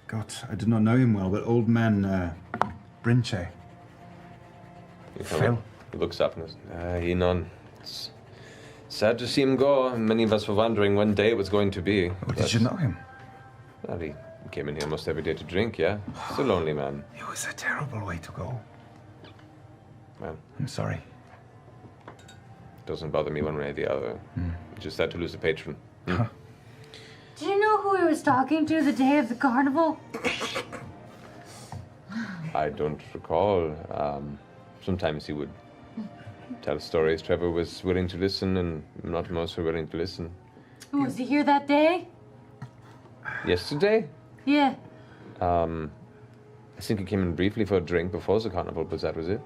God, I did not know him well, but old man Brinche. Phil. He looks up and goes, Enon, it's sad to see him go. Many of us were wondering when day it was going to be. Oh, did you know him? Well, he came in here almost every day to drink, yeah. He's a lonely man. It was a terrible way to go. Well, I'm sorry. doesn't bother me one way or the other. Just sad to lose a patron. Do you know who he was talking to the day of the carnival? I don't recall. Sometimes he would tell stories. Trevor was willing to listen, and not most were willing to listen. Was he here that day? Yesterday? Yeah. I think he came in briefly for a drink before the carnival, but that was it.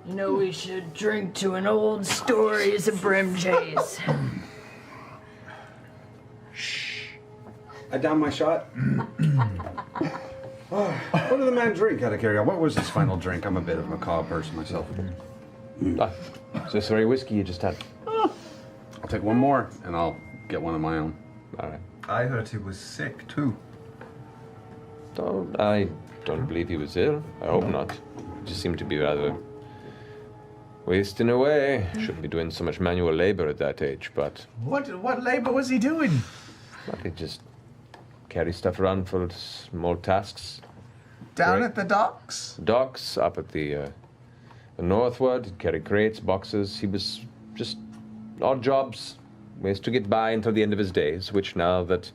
You know, we should drink to an old stories of Brimjays. I down my shot. What did the man drink out of curiosity? What was his final drink? I'm a bit of a macabre person myself. This very whiskey you just had. I'll take one more, and I'll get one of my own. All right. I heard he was sick too. I don't believe he was ill. I hope not. He just seemed to be rather wasting away. Shouldn't be doing so much manual labor at that age, but What labor was he doing? he just carry stuff around for small tasks. Down Right. at the docks? Docks up at the northward. He'd carry crates, boxes. He was just odd jobs, ways to get by until the end of his days, which now that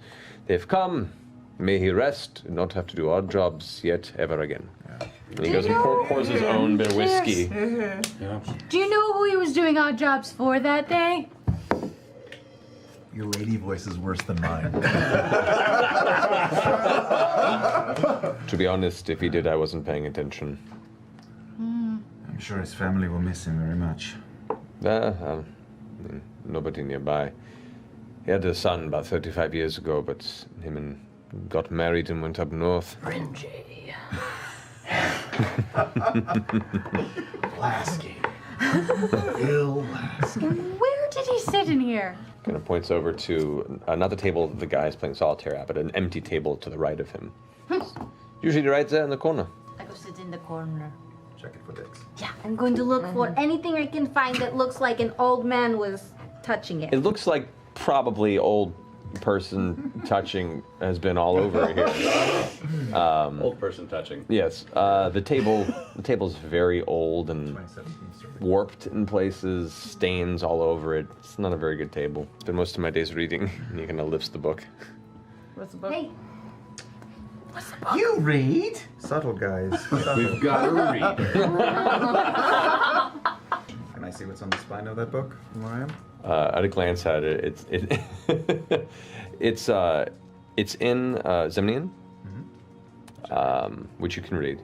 they've come, may he rest and not have to do odd jobs yet ever again. And he goes and pours his own bit of whiskey. Do you know who he was doing odd jobs for that day? Your lady voice is worse than mine. To be honest, if he did, I wasn't paying attention. I'm sure his family will miss him very much. Nobody nearby. He had a son about 35 years ago, but him and got married and went up north. Brimjay. Lasky. Ill Lasky. Where did he sit in here? Kind of points over to another table the guy is playing solitaire at, but an empty table to the right of him. Usually right there in the corner. I go sit in the corner. Check it for dicks. Yeah, I'm going to look for anything I can find that looks like an old man was touching it. It looks like probably old person touching has been all over here. Old person touching. Yes, the table's very old and warped in places, stains all over it. It's not a very good table. Spent most of my days reading, and he kind of lifts the book. What's the book? Hey, You read? Subtle guys. We've got a reader. Can I see what's on the spine of that book from where I am? At a glance at it, it's in Zemnian, which you can read.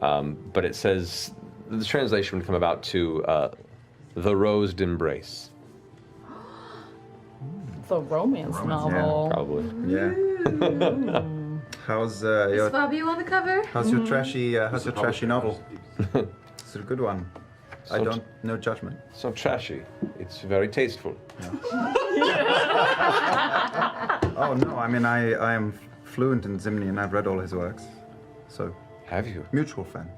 But it says the translation would come about to the rosed embrace, The romance novel. probably. Yeah. How's Is your Fabio on the cover? trashy novel? It's a good one. I So- don't no judgment. It's not trashy. It's very tasteful. Oh no, I mean I am fluent in Zimnian. I've read all his works. So Have you? mutual fan.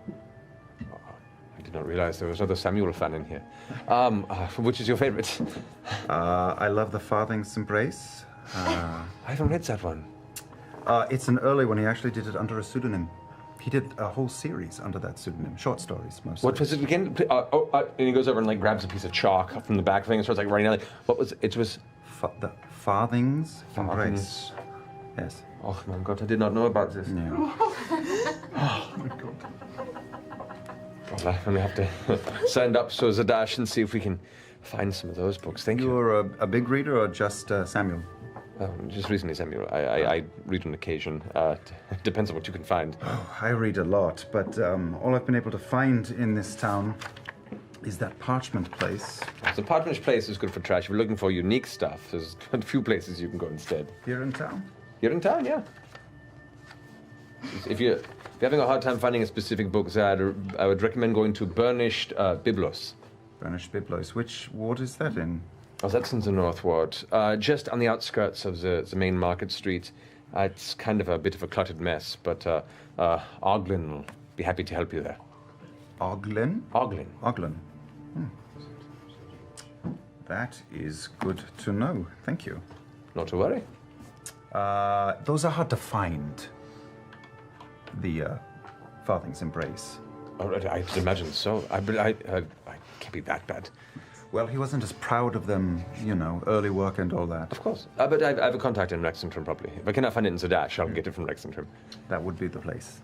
I did not realize there was another Samuel fan in here. Which is your favorite? I love The Farthing's Embrace. I haven't read that one. It's an early one. He actually did it under a pseudonym. He did a whole series under that pseudonym, short stories mostly. What was it again? And he goes over and like grabs a piece of chalk from the back of the thing and starts like writing out. Like, what was it? It was. The Farthing's Embrace. Farthing's. Yes. Oh my god! I did not know about this. Yeah. Well, I'm gonna have to send up so Zadash and see if we can find some of those books. Thank you. You're a big reader or just Samuel? Just recently, Samuel. I read on occasion. Depends on what you can find. Oh, I read a lot, but all I've been able to find in this town is that parchment place. So Parchment Place is good for trash. If you're looking for unique stuff, there's a few places you can go instead. Here in town? Here in town, yeah. If you're having a hard time finding a specific book, I would recommend going to Burnished Biblos. Burnished Biblos. Which ward is that in? Oh, that's in the North Ward, just on the outskirts of the main market street. It's kind of a bit of a cluttered mess, but Oglin will be happy to help you there. Oglin? Oglin. Oglin. That is good to know. Thank you. Not to worry. Those are hard to find. The Farthing's Embrace. Oh, I imagine so. I can't be that bad. Well, he wasn't as proud of them, early work and all that. Of course. But I have a contact in Lexington, probably. If I cannot find it in Zadash, I'll get it from Lexington. That would be the place.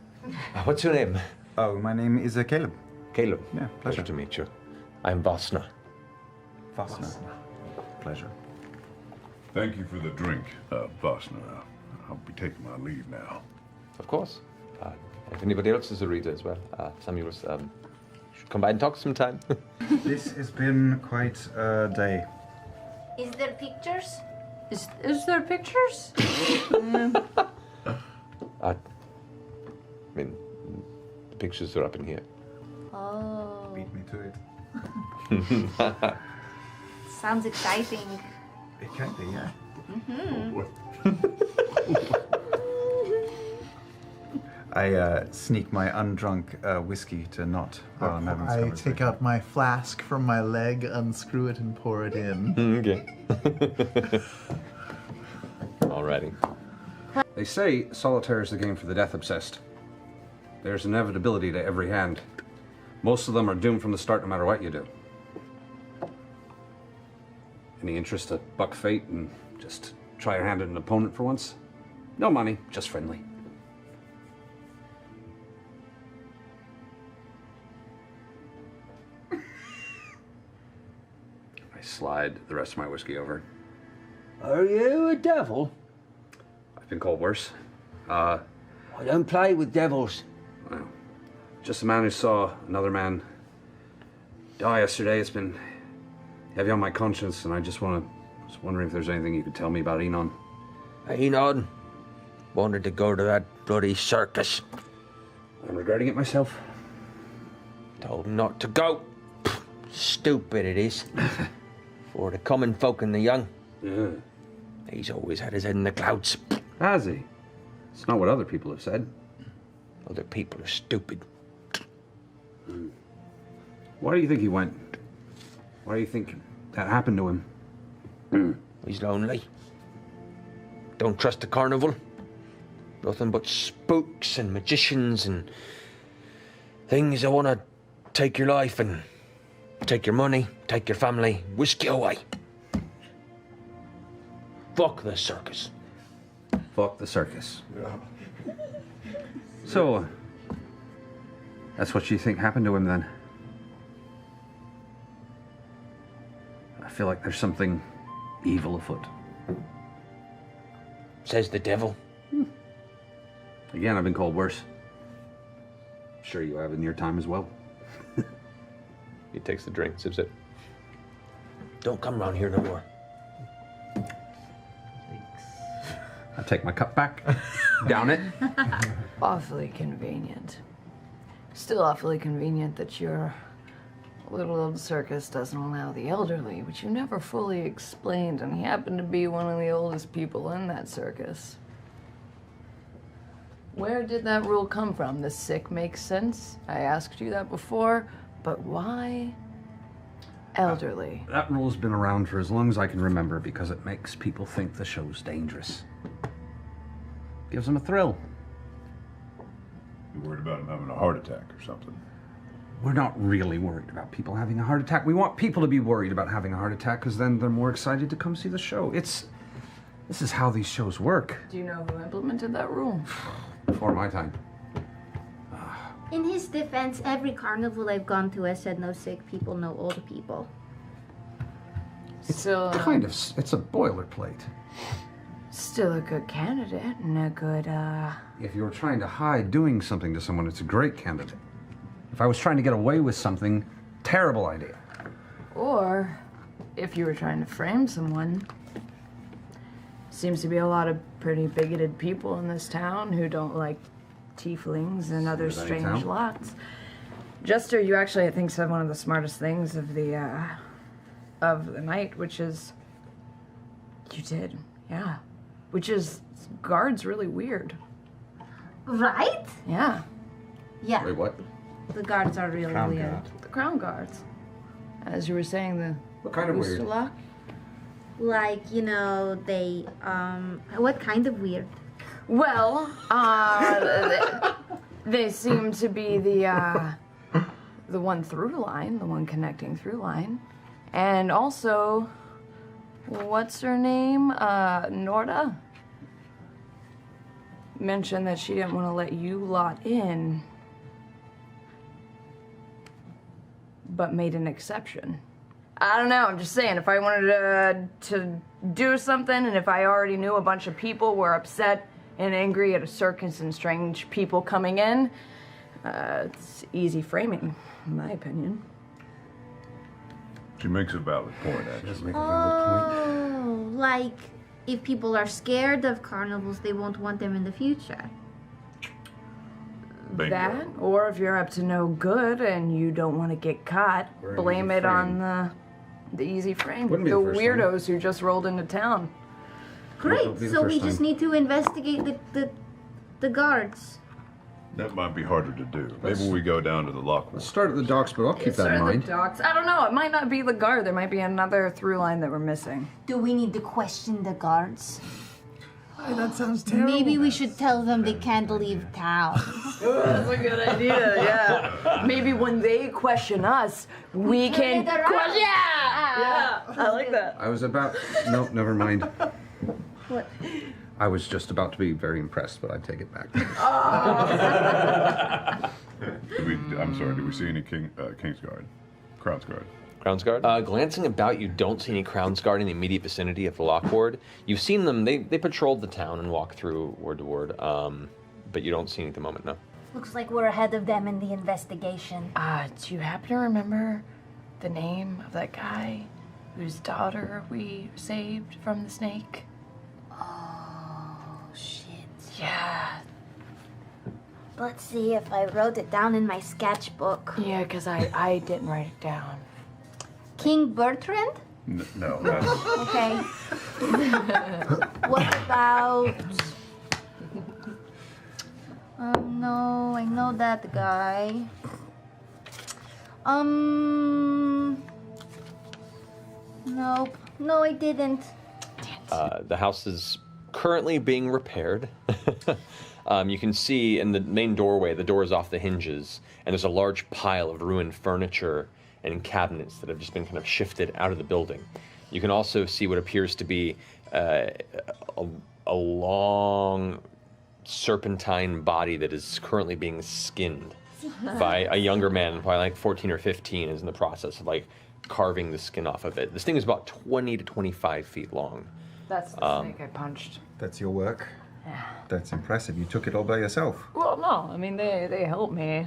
What's your name? Oh, my name is Caleb. Caleb. Yeah, Pleasure to meet you. I'm Vasna. Vasna. Pleasure. Thank you for the drink, Vasna. I'll be taking my leave now. Of course. If anybody else is a reader as well, Samuel should come by and talk sometime. This has been quite a day. Is there pictures? Is there pictures? I mean, the pictures are up in here. Oh. Beat me to it. Sounds exciting. It can be, yeah. I sneak my undrunk whiskey to Not while I'm having this I conversation. take out my flask from my leg, unscrew it, and pour it in. Okay. Alrighty. They say solitaire is the game for the death obsessed. There's inevitability to every hand. Most of them are doomed from the start no matter what you do. Any interest to buck fate and just try your hand at an opponent for once? No money, just friendly. I slide the rest of my whiskey over. Are you a devil? I've been called worse. I don't play with devils. Well, just a man who saw another man die yesterday. It's been heavy on my conscience, and I was wondering if there's anything you could tell me about Enon. Enon wanted to go to that bloody circus. I'm regretting it myself. Told him not to go. Stupid it is. For the common folk and the young. Yeah. He's always had his head in the clouds. Has he? It's not what other people have said. Other people are stupid. Why do you think he went? Why do you think that happened to him? He's lonely. Don't trust the carnival. Nothing but spooks and magicians and things that want to take your life and take your money, take your family, whisk you away. Fuck the circus. Fuck the circus. So, that's what you think happened to him then? I feel like there's something evil afoot. Says the devil. Again, I've been called worse. Sure you have in your time as well. He takes the drink, sips it. Don't come around here no more. I take my cup back, down it. Awfully convenient. Still awfully convenient that your little old circus doesn't allow the elderly, which you never fully explained, and he happened to be one of the oldest people in that circus. Where did that rule come from? The sick makes sense. I asked you that before, but why elderly? That rule's been around for as long as I can remember because it makes people think the show's dangerous. Gives them a thrill. You worried about him having a heart attack or something? We're not really worried about people having a heart attack. We want people to be worried about having a heart attack because then they're more excited to come see the show. This is how these shows work. Do you know who implemented that rule? Before my time. In his defense, every carnival I've gone to has said no sick people, no old people. Still, It's a boilerplate. still a good candidate and a good, If you're trying to hide doing something to someone, it's a great candidate. If I was trying to get away with something, terrible idea. Or if you were trying to frame someone. Seems to be a lot of pretty bigoted people in this town who don't like tieflings and other Is that any strange town? lots. Jester, you actually, I think, said one of the smartest things of the night, which is... You did, yeah. Which is, guard's really weird. Right? Yeah, Yeah. Wait, what? The guards are really Crown weird. guard. the crown guards. As you were saying, the What kind of weird? Ustalock? Like, they, what kind of weird? Well, they seem to be the one through line, the one connecting through line. And also, what's her name? Norda mentioned that she didn't want to let you lot in, but made an exception. I don't know, I'm just saying, if I wanted to do something, and if I already knew a bunch of people were upset and angry at a circus and strange people coming in, it's easy framing, in my opinion. She makes a valid point, actually. Oh, like if people are scared of carnivals, they won't want them in the future. Bingo. That, or if you're up to no good and you don't want to get caught, We're an blame easy it frame. on the easy frame. Wouldn't be The the first time. weirdos who just rolled into town. Great. Won't be the So we first just time. need to investigate the guards. That might be harder to do. Maybe we go down to the lock. Let's start at the docks, but I'll keep that in Or mind. the docks. I don't know. It might not be the guard. There might be another through line that we're missing. Do we need to question the guards? Hey, that sounds terrible. Maybe we should tell them they can't leave town. That's a good idea. Yeah. Maybe when they question us, we can turn it around. question. Yeah. I like that. I was about. No, never mind. What? I was just about to be very impressed, but I take it back. I'm sorry, did we see any Kingsguard? Crownsguard? Crownsguard? Glancing about, you don't see any Crownsguard in the immediate vicinity of the lock ward. You've seen them, they patrolled the town and walked through ward to ward, but you don't see any at the moment, no. Looks like we're ahead of them in the investigation. Do you happen to remember the name of that guy whose daughter we saved from the snake? Oh, shit. Yeah. Let's see if I wrote it down in my sketchbook. Yeah, because I didn't write it down. King Bertrand? No, that's... Okay. What about... No, I know that guy. Nope. No, I didn't. The house is currently being repaired. You can see in the main doorway, the door is off the hinges, and there's a large pile of ruined furniture and cabinets that have just been kind of shifted out of the building. You can also see what appears to be a long serpentine body that is currently being skinned by a younger man, probably like 14 or 15, is in the process of like carving the skin off of it. This thing is about 20 to 25 feet long. That's the snake I punched. That's your work? Yeah. That's impressive. You took it all by yourself. Well, no. I mean, they helped me.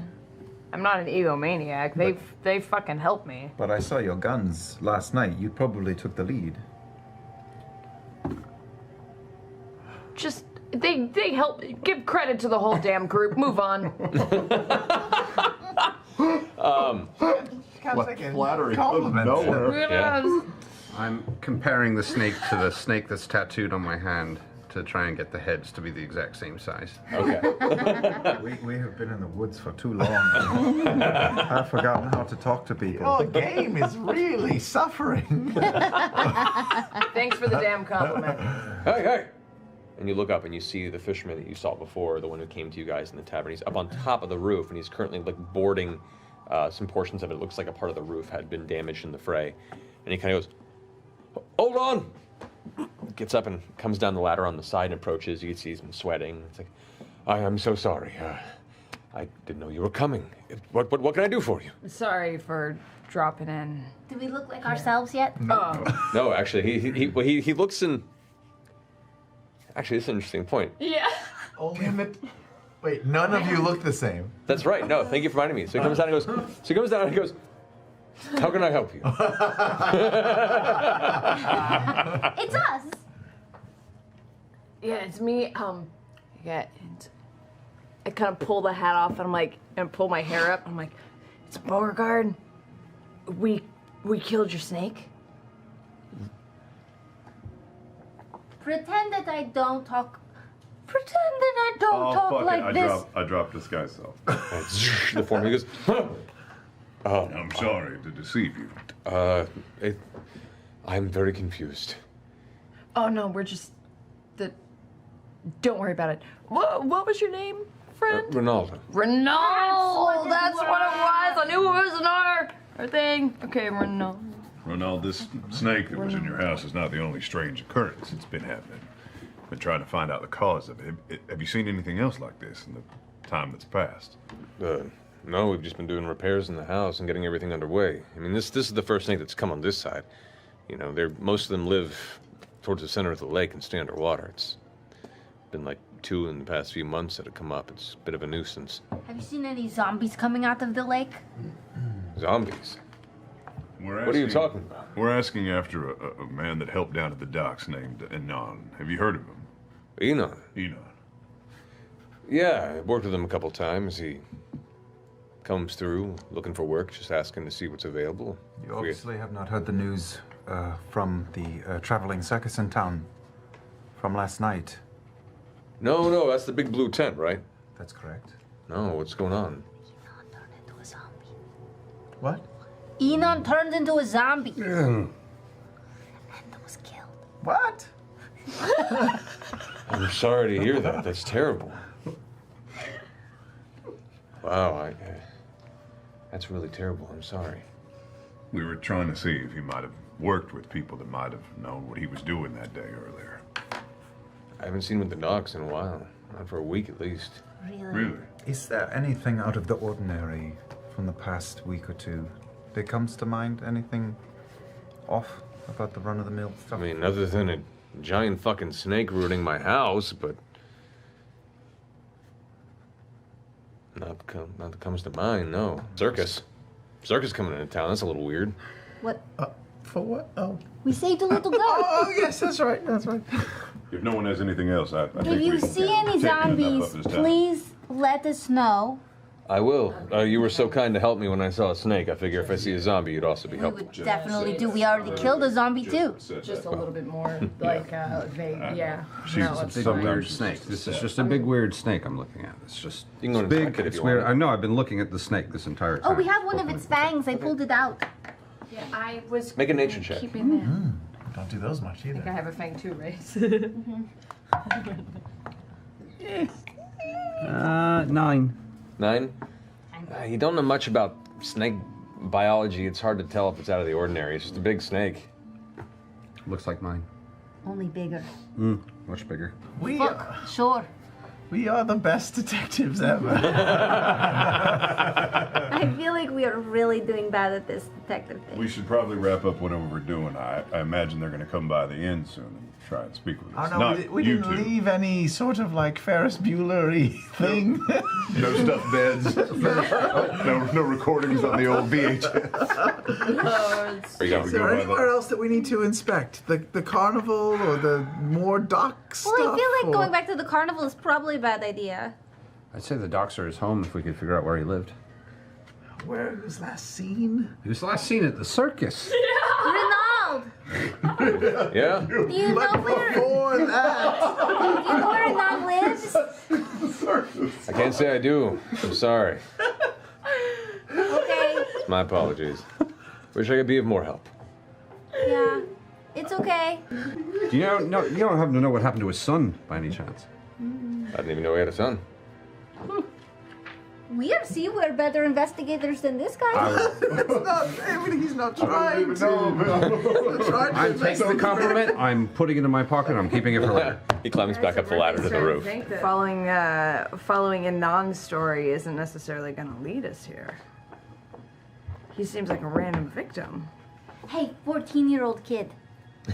I'm not an egomaniac. They fucking helped me. But I saw your guns last night. You probably took the lead. Just they helped. Give credit to the whole damn group. Move on. Flattery compliment. out of nowhere. Yeah. I'm comparing the snake to the snake that's tattooed on my hand to try and get the heads to be the exact same size. Okay. We have been in the woods for too long. I've forgotten how to talk to people. Your game is really suffering. Thanks for the damn compliment. Hey, hey! And you look up and you see the fisherman that you saw before, the one who came to you guys in the tavern. He's up on top of the roof, and he's currently like boarding some portions of it. It looks like a part of the roof had been damaged in the fray. And he kind of goes, "Hold on!" Gets up and comes down the ladder on the side and approaches. You can see him sweating. It's like, "I am so sorry. I didn't know you were coming. What can I do for you?" Sorry for dropping in. Do we look like ourselves yet? Oh. No, actually, he looks in. Actually, this is an interesting point. Yeah. Damn it. Wait, none of you look the same. That's right. No, thank you for reminding me. So he comes down and goes, "How can I help you?" It's us. Yeah, it's me. Yeah, and I kind of pull the hat off, and I'm like, and pull my hair up. I'm like, "It's Beauregard. We killed your snake." Pretend that I don't talk. Pretend that I don't talk fuck like it. this. I dropped disguise self. The foreman goes, I'm sorry to deceive you. I'm very confused. Oh no, we're just Don't worry about it. What was your name, friend? Ronaldo. Ronaldo. That's what it was. I knew it wasn't our thing. Okay, we're no. Ronald, this snake that was in your house is not the only strange occurrence that's been happening. Been trying to find out the cause of it. Have you seen anything else like this in the time that's passed? No, we've just been doing repairs in the house and getting everything underway. I mean, this is the first snake that's come on this side. You know, most of them live towards the center of the lake and stay underwater. It's been like 2 in the past few months that have come up. It's a bit of a nuisance. Have you seen any zombies coming out of the lake? Zombies? What are you talking about? We're asking after a man that helped down at the docks named Enon. Have you heard of him? Enon? Enon. Yeah, I worked with him a couple times. He comes through looking for work, just asking to see what's available. You obviously have not heard the news from the traveling circus in town from last night. No, that's the big blue tent, right? That's correct. No, what's going on? Enon turned into a zombie. What? Enon turned into a zombie. And was killed. What? I'm sorry to hear that. That's terrible. Wow, that's really terrible. I'm sorry. We were trying to see if he might have worked with people that might have known what he was doing that day earlier. I haven't seen him at the docks in a while. Not for a week at least. Really? Is there anything out of the ordinary from the past week or two that comes to mind? Anything off about the run-of-the-mill stuff? I mean, other than a giant fucking snake ruining my house, but not that comes to mind. No. Circus coming into town. That's a little weird. What? For what? Oh. We saved a little girl. Oh, yes, that's right. That's right. If no one has anything else, I think If you see any zombies, please let us know. I will. You were so kind to help me when I saw a snake. I figure if I see a zombie, you'd also be We helpful. would definitely do. We already killed a zombie too. Just a little bit more like vague. Yeah. She's No, a it's big fine. weird snake. This is just a big weird snake I'm looking at. It's just You can go it's and big. check it if It's you weird. want. I know. I've been looking at the snake this entire time. Oh, we have one of its fangs. I pulled it out. Yeah, I was. Make a nature check. Keeping that. Don't do those much I think I either. have a fang too, right? 9. 9? You don't know much about snake biology. It's hard to tell if it's out of the ordinary. It's just a big snake. Looks like mine. Only bigger. Much bigger. We Sure. are the best detectives ever. I feel like we are really doing bad at this detective thing. We should probably wrap up whatever we're doing. I imagine they're going to come by the inn soon and try and speak with us. Oh no, Not we you didn't two. leave any sort of like Ferris Bueller-y thing. No stuffed beds. no recordings on the old VHS. Are you Is there anywhere else that we need to inspect? The carnival or the more dock stuff? Well, I feel like or- going back to the carnival is probably a bad idea. I'd say the docks are his home if we could figure out where he lived. Where was last seen? He was last seen at the circus. Renald! Yeah? Do you know where? Before that. Do you know where Renald lives? I can't say I do. I'm sorry. Okay. My apologies. Wish I could be of more help. Yeah. It's okay. Do you know? No, you don't happen to know what happened to his son by any chance? I didn't even know he had a son. We're better investigators than this guy. He's not trying to. I'm taking the compliment. I'm putting it in my pocket. I'm keeping it for later. He climbs back up the ladder to the roof. Following Anon's story isn't necessarily going to lead us here. He seems like a random victim. Hey, 14-year-old kid.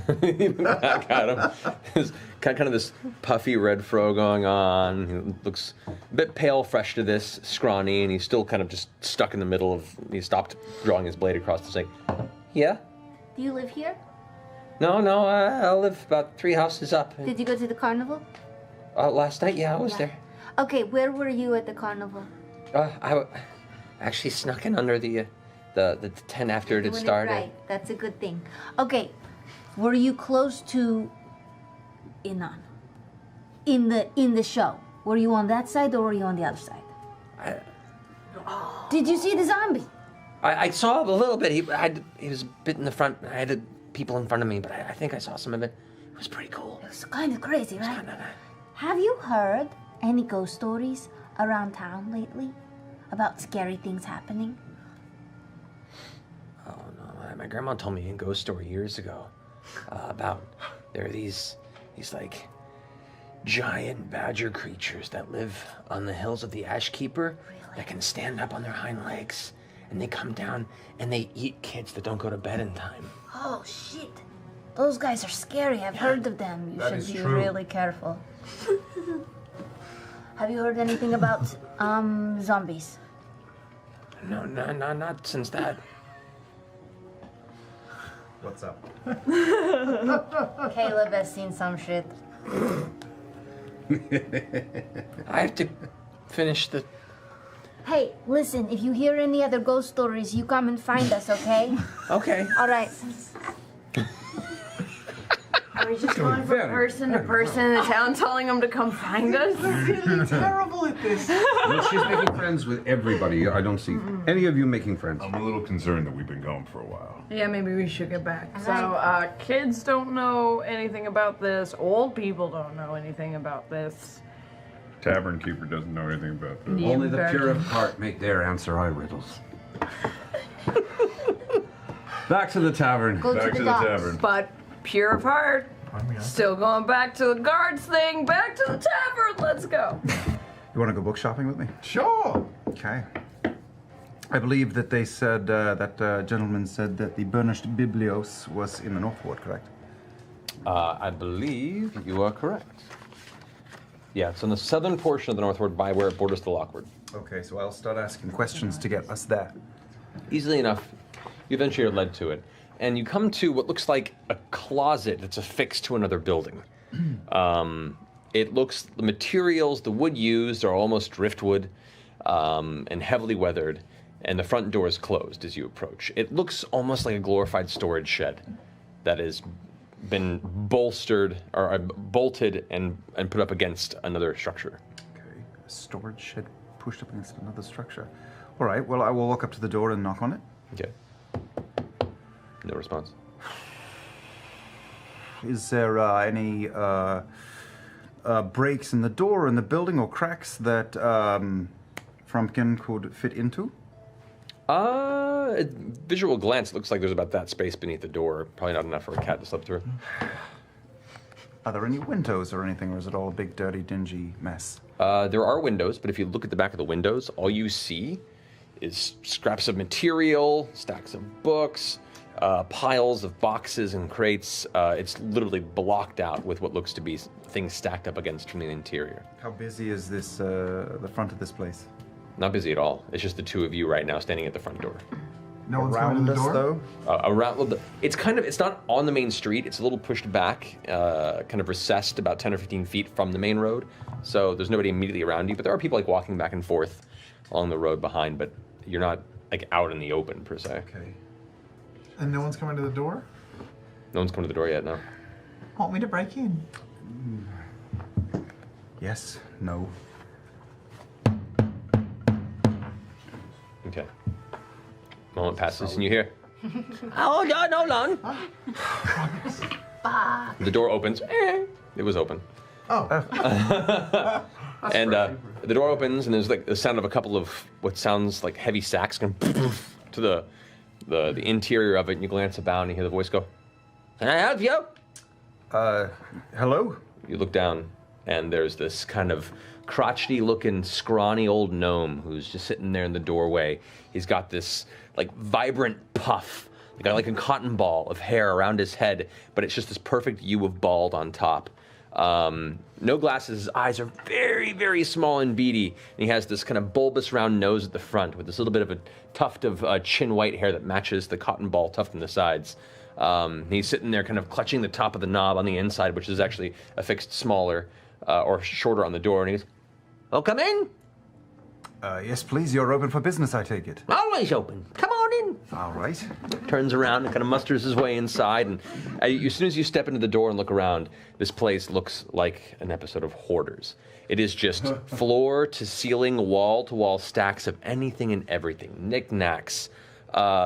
Back at him. There's kind of this puffy red fro going on. He looks a bit pale, fresh to this, scrawny, and he's still kind of just stuck in the middle of. He stopped drawing his blade across the sink. Yeah? Do you live here? No, I live about 3 houses up. Did you go to the carnival? Last night, yeah, I was there. Okay, where were you at the carnival? I actually snuck in under the tent after it had Doing started. Right, that's a good thing. Okay, were you close to Inan? In the show? Were you on that side or were you on the other side? Did you see the zombie? I saw a little bit. He was a bit in the front. I had people in front of me, but I think I saw some of it. It was pretty cool. It was kind of crazy, right? Have you heard any ghost stories around town lately about scary things happening? Oh no, my grandma told me a ghost story years ago about there are these like giant badger creatures that live on the hills of the Ashkeeper that can stand up on their hind legs, and they come down and they eat kids that don't go to bed in time. Oh shit. Those guys are scary. I've heard of them. You should be really careful. Have you heard anything about zombies? No, not since that. What's up? Caleb has seen some shit. I have to finish the... Hey, listen, if you hear any other ghost stories, you come and find us, okay? Okay. All right. Are we just going from person to person in the town telling them to come find us? Really terrible at this. Well, she's making friends with everybody. I don't see any of you making friends. I'm a little concerned that we've been gone for a while. Yeah, maybe we should get back. So, kids don't know anything about this. Old people don't know anything about this. Tavern keeper doesn't know anything about this. Only the pure of heart make their answer I riddles. Back to the tavern. Back to the tavern. But pure of heart. Still going back to the guards thing. Back to the tavern. Let's go. You want to go book shopping with me? Sure. Okay. I believe that they said, that gentleman said that the burnished Biblios was in the North Ward, correct? I believe you are correct. Yeah, it's on the southern portion of the North Ward by where it borders the Lockward. Okay, so I'll start asking questions to get us there. Easily enough, you eventually are led to it. And you come to what looks like a closet that's affixed to another building. It looks, the materials, the wood used are almost driftwood and heavily weathered, and the front door is closed as you approach. It looks almost like a glorified storage shed that has been bolstered or bolted and put up against another structure. Okay, a storage shed pushed up against another structure. All right, well, I will walk up to the door and knock on it. Okay. No response. Is there any breaks in the door in the building or cracks that Frumpkin could fit into? At visual glance, it looks like there's about that space beneath the door. Probably not enough for a cat to slip through. Are there any windows or anything, or is it all a big, dirty, dingy mess? There are windows, but if you look at the back of the windows, all you see is scraps of material, stacks of books, piles of boxes and crates. It's literally blocked out with what looks to be things stacked up against from the interior. How busy is this, the front of this place? Not busy at all. It's just the two of you right now standing at the front door. No one's coming to the door? though? Around, it's not on the main street. It's a little pushed back, kind of recessed about 10 or 15 feet from the main road. So there's nobody immediately around you, but there are people like walking back and forth along the road behind, but you're not like out in the open per se. Okay. And no one's coming to the door? No one's come to the door yet, no. Want me to break in? Yes, no. Okay. Moment passes and you hear, hold on. The door opens. It was open. Oh. And the door opens and there's like the sound of a couple of what sounds like heavy sacks going to the interior of it, and you glance about and you hear the voice go, "Can I help you?" Hello? You look down and there's this kind of crotchety looking scrawny old gnome who's just sitting there in the doorway. He's got this like vibrant puff, like a cotton ball of hair around his head, but it's just this perfect U of bald on top. No glasses, his eyes are very, very small and beady, and he has this kind of bulbous round nose at the front with this little bit of a tuft of chin white hair that matches the cotton ball tuft on the sides. He's sitting there kind of clutching the top of the knob on the inside, which is actually affixed smaller or shorter on the door, and he goes, "Oh, come in." Yes, please. You're open for business, I take it. Always open. Come on in. All right. Turns around and kind of musters his way inside, and as soon as you step into the door and look around, this place looks like an episode of Hoarders. It is just floor to ceiling, wall to wall stacks of anything and everything. Knickknacks,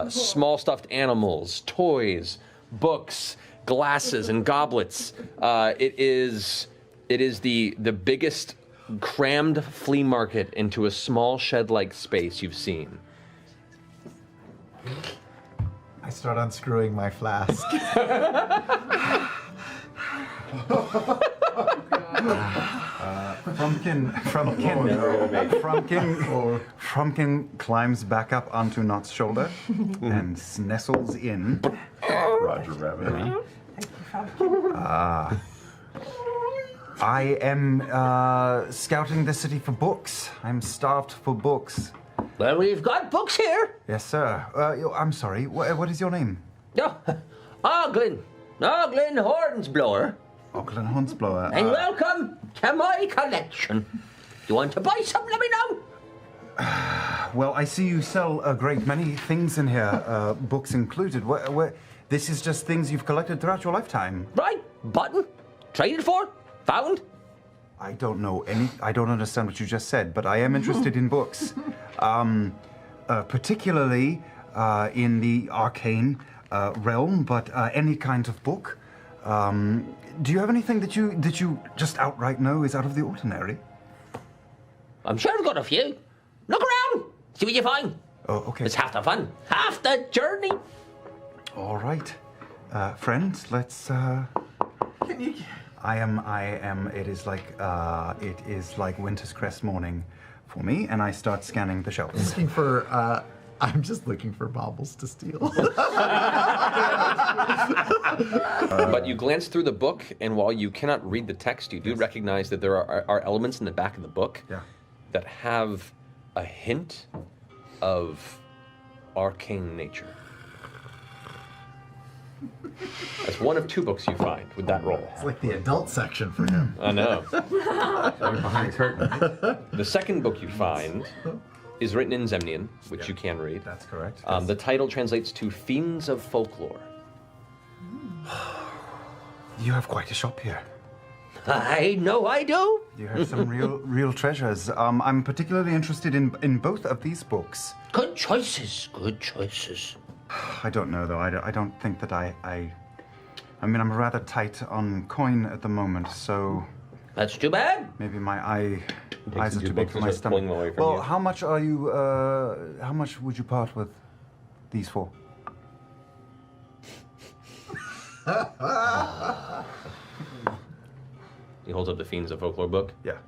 small stuffed animals, toys, books, glasses, and goblets. It is the biggest crammed flea market into a small shed-like space you've seen. I start unscrewing my flask. Frumpkin climbs back up onto Not's shoulder and nestles in. Roger Rabbit. I am scouting the city for books. I'm starved for books. Well, we've got books here. Yes, sir. I'm sorry. What is your name? No, Oglin Hornsblower. Oglin Hornsblower. And welcome to my collection. You want to buy some? Let me know. Well, I see you sell a great many things in here, books included. This is just things you've collected throughout your lifetime. Right, button, traded for, found. I don't know any. I don't understand what you just said, but I am interested in books, particularly in the arcane realm. But any kind of book. Do you have anything that you just outright know is out of the ordinary? I'm sure I've got a few. Look around, see what you find. Oh, okay. It's half the fun, half the journey. All right, friends. Let's. Can you? I am. It is like Winter's Crest morning for me, and I start scanning the shelves. Looking for. I'm just looking for baubles to steal. But you glance through the book, and while you cannot read the text, you do recognize that there are elements in the back of the book that have a hint of arcane nature. That's one of two books you find with that roll. It's like the adult section for him. I know. Behind the curtain. The second book you find is written in Zemnian, which you can read. That's correct. The title translates to Fiends of Folklore. You have quite a shop here. I know I do. You have some real treasures. I'm particularly interested in both of these books. Good choices, good choices. I don't know, though. I don't think that I mean, I'm rather tight on coin at the moment, so... That's too bad. Maybe my eyes are too big for my stomach. Well, how much are you, how much would you part with these for? He holds up the Fiends of Folklore book. Yeah.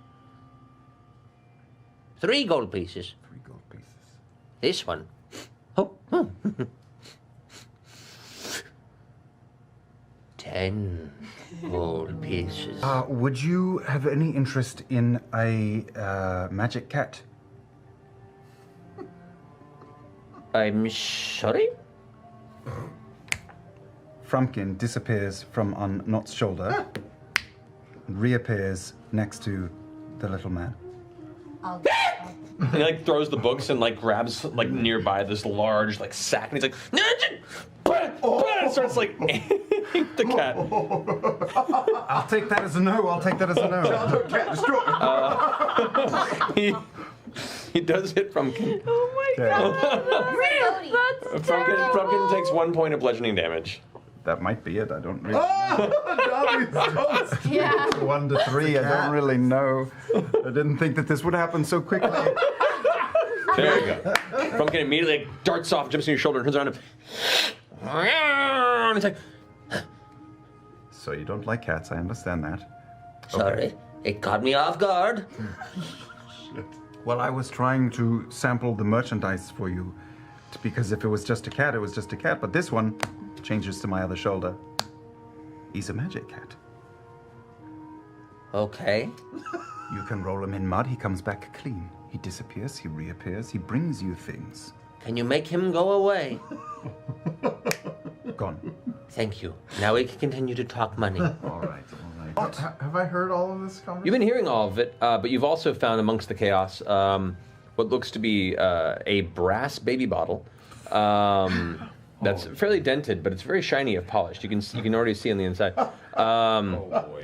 3 gold pieces. 3 gold pieces. This one. 10 gold pieces. Would you have any interest in a magic cat? I'm sorry? Frumpkin disappears from on Not's shoulder, reappears next to the little man. He like throws the books and like grabs like nearby this large like sack, and he's like, and starts like the cat. I'll take that as a no. I'll take that as a no. Childhood cat destroyed. He does hit Frumpkin. Oh my god. Frumpkin takes 1 point of bludgeoning damage. That might be it. I don't really. Yeah. 1 to 3. I don't really know. I didn't think that this would happen so quickly. There you go. Frumpkin immediately like, darts off, jumps on your shoulder, and turns around and it's like. So you don't like cats? I understand that. Sorry, it caught me off guard. Well, I was trying to sample the merchandise for you, because if it was just a cat, it was just a cat. But this one changes to my other shoulder. He's a magic cat. Okay. You can roll him in mud, he comes back clean. He disappears, he reappears, he brings you things. Can you make him go away? Gone. Thank you. Now we can continue to talk money. All right. Have I heard all of this conversation? You've been hearing all of it, but you've also found amongst the chaos what looks to be a brass baby bottle. That's fairly dented, but it's very shiny if polished. You can already see on the inside.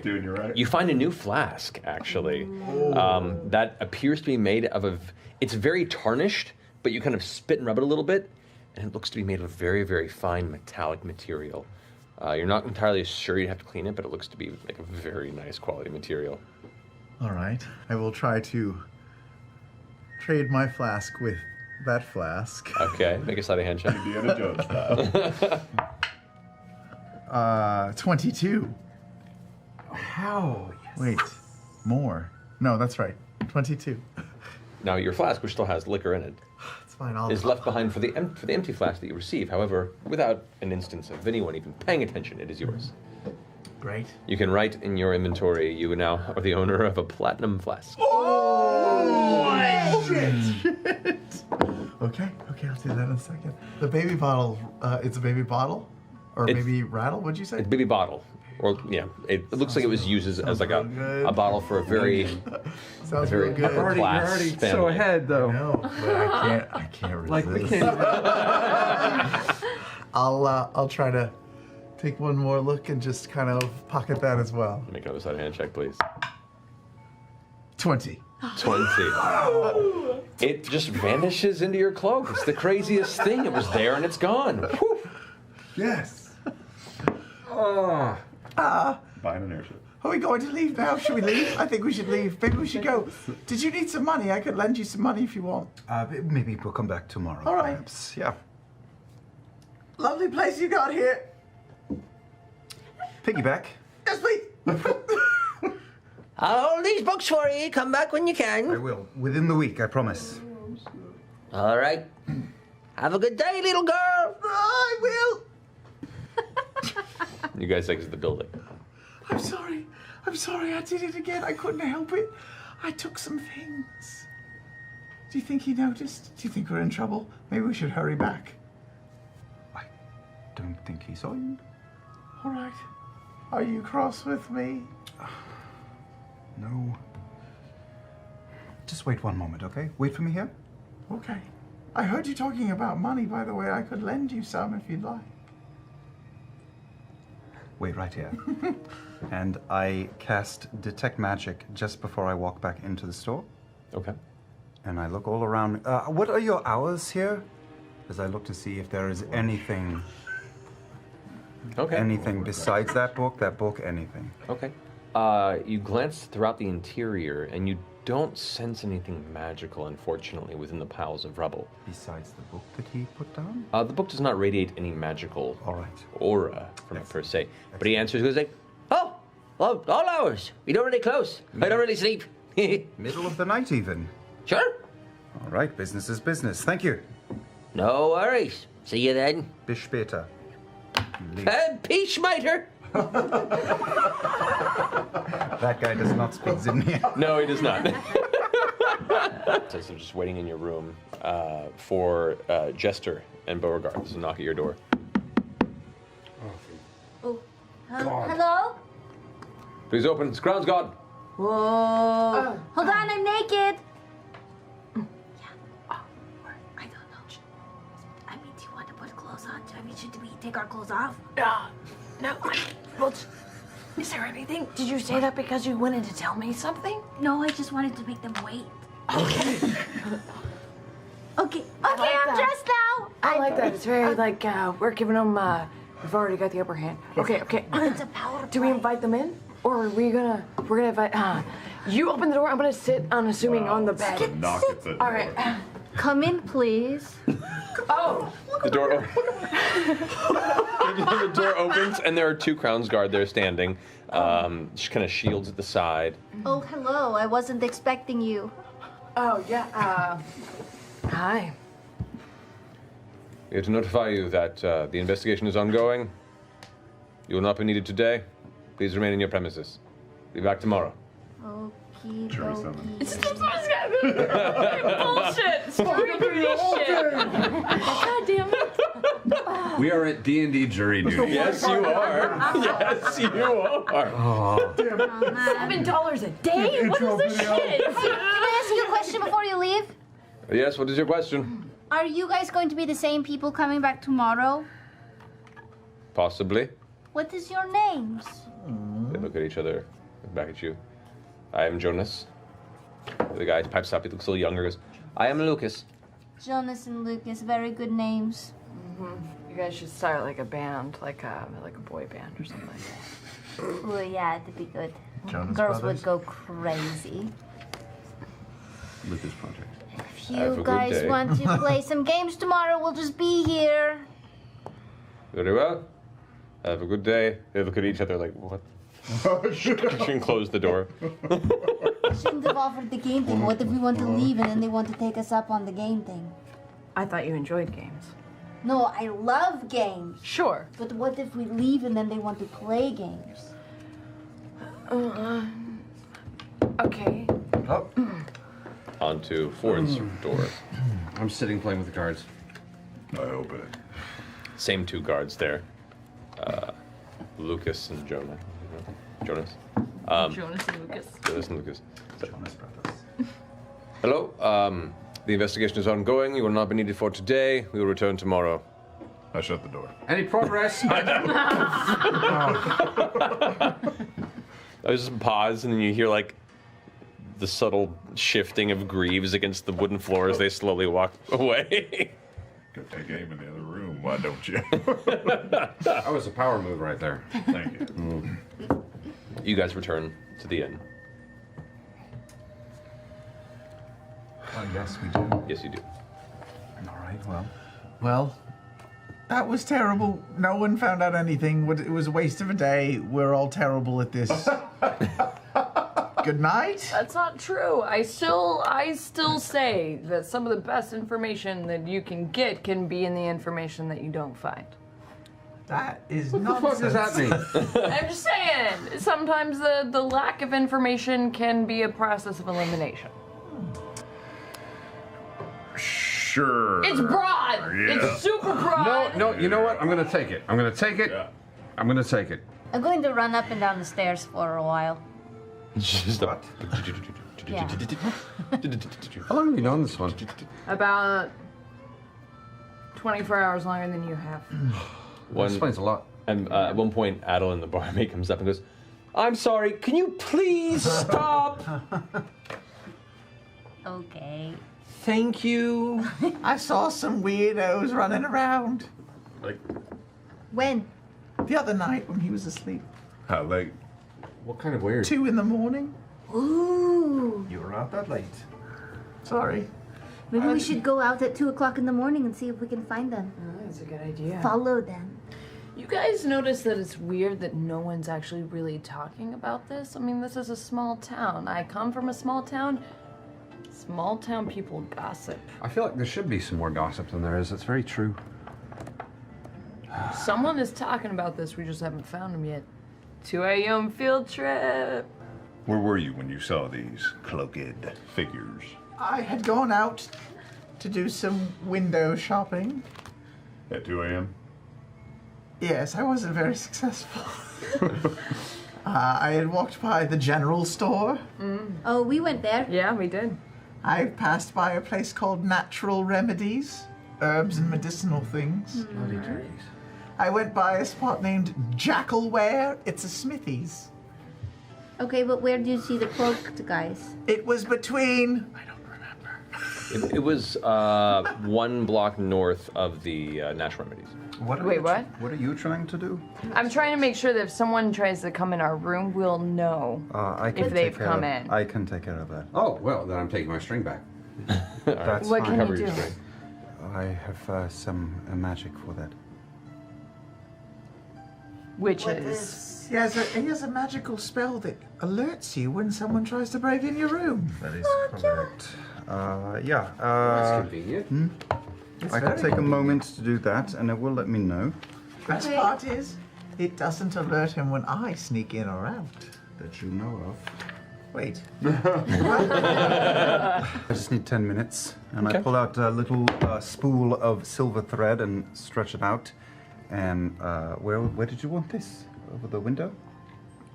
Dude, you're right. You find a new flask, actually, that appears to be made of it's very tarnished, but you kind of spit and rub it a little bit, and it looks to be made of a very, very fine metallic material. You're not entirely sure you'd have to clean it, but it looks to be like a very nice quality material. All right. I will try to trade my flask with that flask. Okay, make a sleight of hand check. Indiana Jones style. 22. How? Wait, more. No, that's right. 22. Now, your flask, which still has liquor in it, It's fine. is left behind for the empty flask that you receive. However, without an instance of anyone even paying attention, it is yours. Great. You can write in your inventory, you now are the owner of a platinum flask. Oh, shit! Okay, I'll do that in a second. The baby bottle, it's a baby bottle? Or baby rattle, what'd you say? It's baby bottle. Or, yeah, it looks like it was used as like a bottle for a very, Sounds very real good. upper class You're already so family. ahead, though. No, but I can't resist. Like, we can't. I'll try to take one more look and just kind of pocket that as well. Make another side hand check, please. 20. 20. It just vanishes into your cloak. It's the craziest thing. It was there and it's gone. Whew. Yes. Buying an airship. Are we going to leave now? Should we leave? I think we should leave. Maybe we should go. Did you need some money? I could lend you some money if you want. Maybe we'll come back tomorrow. All right. Perhaps. Yeah. Lovely place you got here. Piggyback. Yes, please. I'll hold these books for you. Come back when you I can. will. Within the week, I promise. All right. Have a good day, little girl. I will. You guys exit the building. I'm sorry. I did it again. I couldn't help it. I took some things. Do you think he noticed? Do you think we're in trouble? Maybe we should hurry back. I don't think he saw you. All right. Are you cross with me? No. Just wait one moment, okay? Wait for me here. Okay. I heard you talking about money, by the way. I could lend you some if you'd like. Wait right here. And I cast Detect Magic just before I walk back into the store. Okay. And I look all around. What are your hours here? As I look to see if there is anything. Okay. Anything besides that book, anything. Okay. You glance throughout the interior and you don't sense anything magical, unfortunately, within the piles of rubble. Besides the book that he put down? The book does not radiate any magical aura from it per se. But he answers, he goes like, Oh, well, all hours. We don't really close. I don't really sleep. Middle of the night, even. Sure. All right, business is business. Thank you. No worries. See you then. Bis später. Peace, miter. That guy does not speak Zimnian. No, he does not. So I'm just waiting in your room for Jester and Beauregard to knock at your door. Oh, hello? Please open. It's Crown's God. Whoa. Hold on, I'm naked. I don't know. I mean, do you want to put clothes on? I mean, should we take our clothes off? No. Well, is there anything? Did you say that because you wanted to tell me something? No, I just wanted to make them wait. Okay. Okay, I like I'm that. dressed now. I like that. It's very like we're giving them. We've already got the upper hand. Okay. It's a power Do we invite them in, or are we gonna? We're gonna invite. You open the door. I'm gonna sit. Unassuming on the bed. Knock at the door. All right. Come in, please. Oh. The door the door opens and there are two Crown's Guard there standing. Just kind of shields at the side. Oh, hello. I wasn't expecting you. Oh yeah. Hi. We have to notify you that the investigation is ongoing. You will not be needed today. Please remain in your premises. Be back tomorrow. Okie Jury dokie. summons. It's bullshit. Scooby through this shit. God damn it. We are at D&D jury duty. Yes, you are. Yes, you are. $7 a day? What is this shit? Can I ask you a question before you leave? Yes, what is your question? Are you guys going to be the same people coming back tomorrow? Possibly. What is your names? They look at each other, look back at you. I am Jonas. The guy pipes up, he looks a little younger, goes, I am Lucas. Jonas and Lucas, very good names. You guys should start like a band, like a boy band or something. Oh yeah, that'd be good. Jonas Girls Brothers? would go crazy. Lucas Project. If Have a you good guys day. want to play some games tomorrow, we'll just be here. Very well. Have a good day. They look at each other like, what? And close the door. Shouldn't have offered the game thing. What if we want to leave and then they want to take us up on the game thing? I thought you enjoyed games. No, I love games. Sure. But what if we leave and then they want to play games? Okay. Oh, Onto Ford's door. I'm sitting playing with the cards. I hope it. Same two guards there. Lucas and Jonah. Jonas. Jonas and Lucas. Jonas and Lucas. Jonas Brothers. Hello. The investigation is ongoing. You will not be needed for today. We will return tomorrow. I shut the door. Any progress? I just pause, and then you hear like the subtle shifting of greaves against the wooden floor as they slowly walk away. Go take aim in the other room. Why don't you? That was a power move right there. Thank you. You guys return to the inn. Yes, we do. Yes, you do. All right, well, that was terrible. No one found out anything. It was a waste of a day. We're all terrible at this. Good night. That's not true. I still say that some of the best information that you can get can be in the information that you don't find. That is What the fuck does that mean? I'm just saying, sometimes the lack of information can be a process of elimination. Sure. It's broad. Yeah. It's super broad. No, you know what? I'm gonna take it. I'm gonna take it. Yeah. I'm gonna take it. I'm going to run up and down the stairs for a while. Just a- Yeah. How long have you known this one? About 24 hours longer than you have. That explains a lot. And at one point, Adeline, the barmaid, comes up and goes, "I'm sorry, can you please stop? Okay. Thank you." I saw some weirdos running around Like, When? the other night when he was asleep. how late? What kind of weird? 2 a.m. Ooh. You were not that late. Sorry. Maybe we should go out at 2 o'clock in the morning and see if we can find them. Oh, that's a good idea. Follow them. You guys notice that it's weird that no one's actually really talking about this? I mean, this is a small town. I come from a small town. Small town people gossip. I feel like there should be some more gossip than there is. That's very true. Someone is talking about this, we just haven't found them yet. 2 a.m. field trip. Where were you when you saw these cloaked figures? I had gone out to do some window shopping. At 2 a.m.? Yes, I wasn't very successful. I had walked by the general store. Oh, we went there. Yeah, we did. I passed by a place called Natural Remedies, herbs and medicinal things. Bloody turkeys. I went by a spot named Jackalware. It's a smithy's. Okay, but where do you see the cloaked guys? It was between. I don't remember. It was 1 block north of the Natural Remedies. Wait, what? What are you trying to do? I'm trying to make sure that if someone tries to come in our room, we'll know I can if take they've care come of, in. I can take care of that. Oh, well, then I'm taking my string back. That's What fine. can Cover you your do? string. I have some magic for that. Witches. He has a magical spell that alerts you when someone tries to break in your room. That is correct. Yeah. That's convenient. I can take a moment to do that, and it will let me know Best Okay. part is, it doesn't alert him when I sneak in or out. that you know of. Wait. I just need 10 minutes, and I pull out a little spool of silver thread and stretch it out. And where did you want this? Over the window?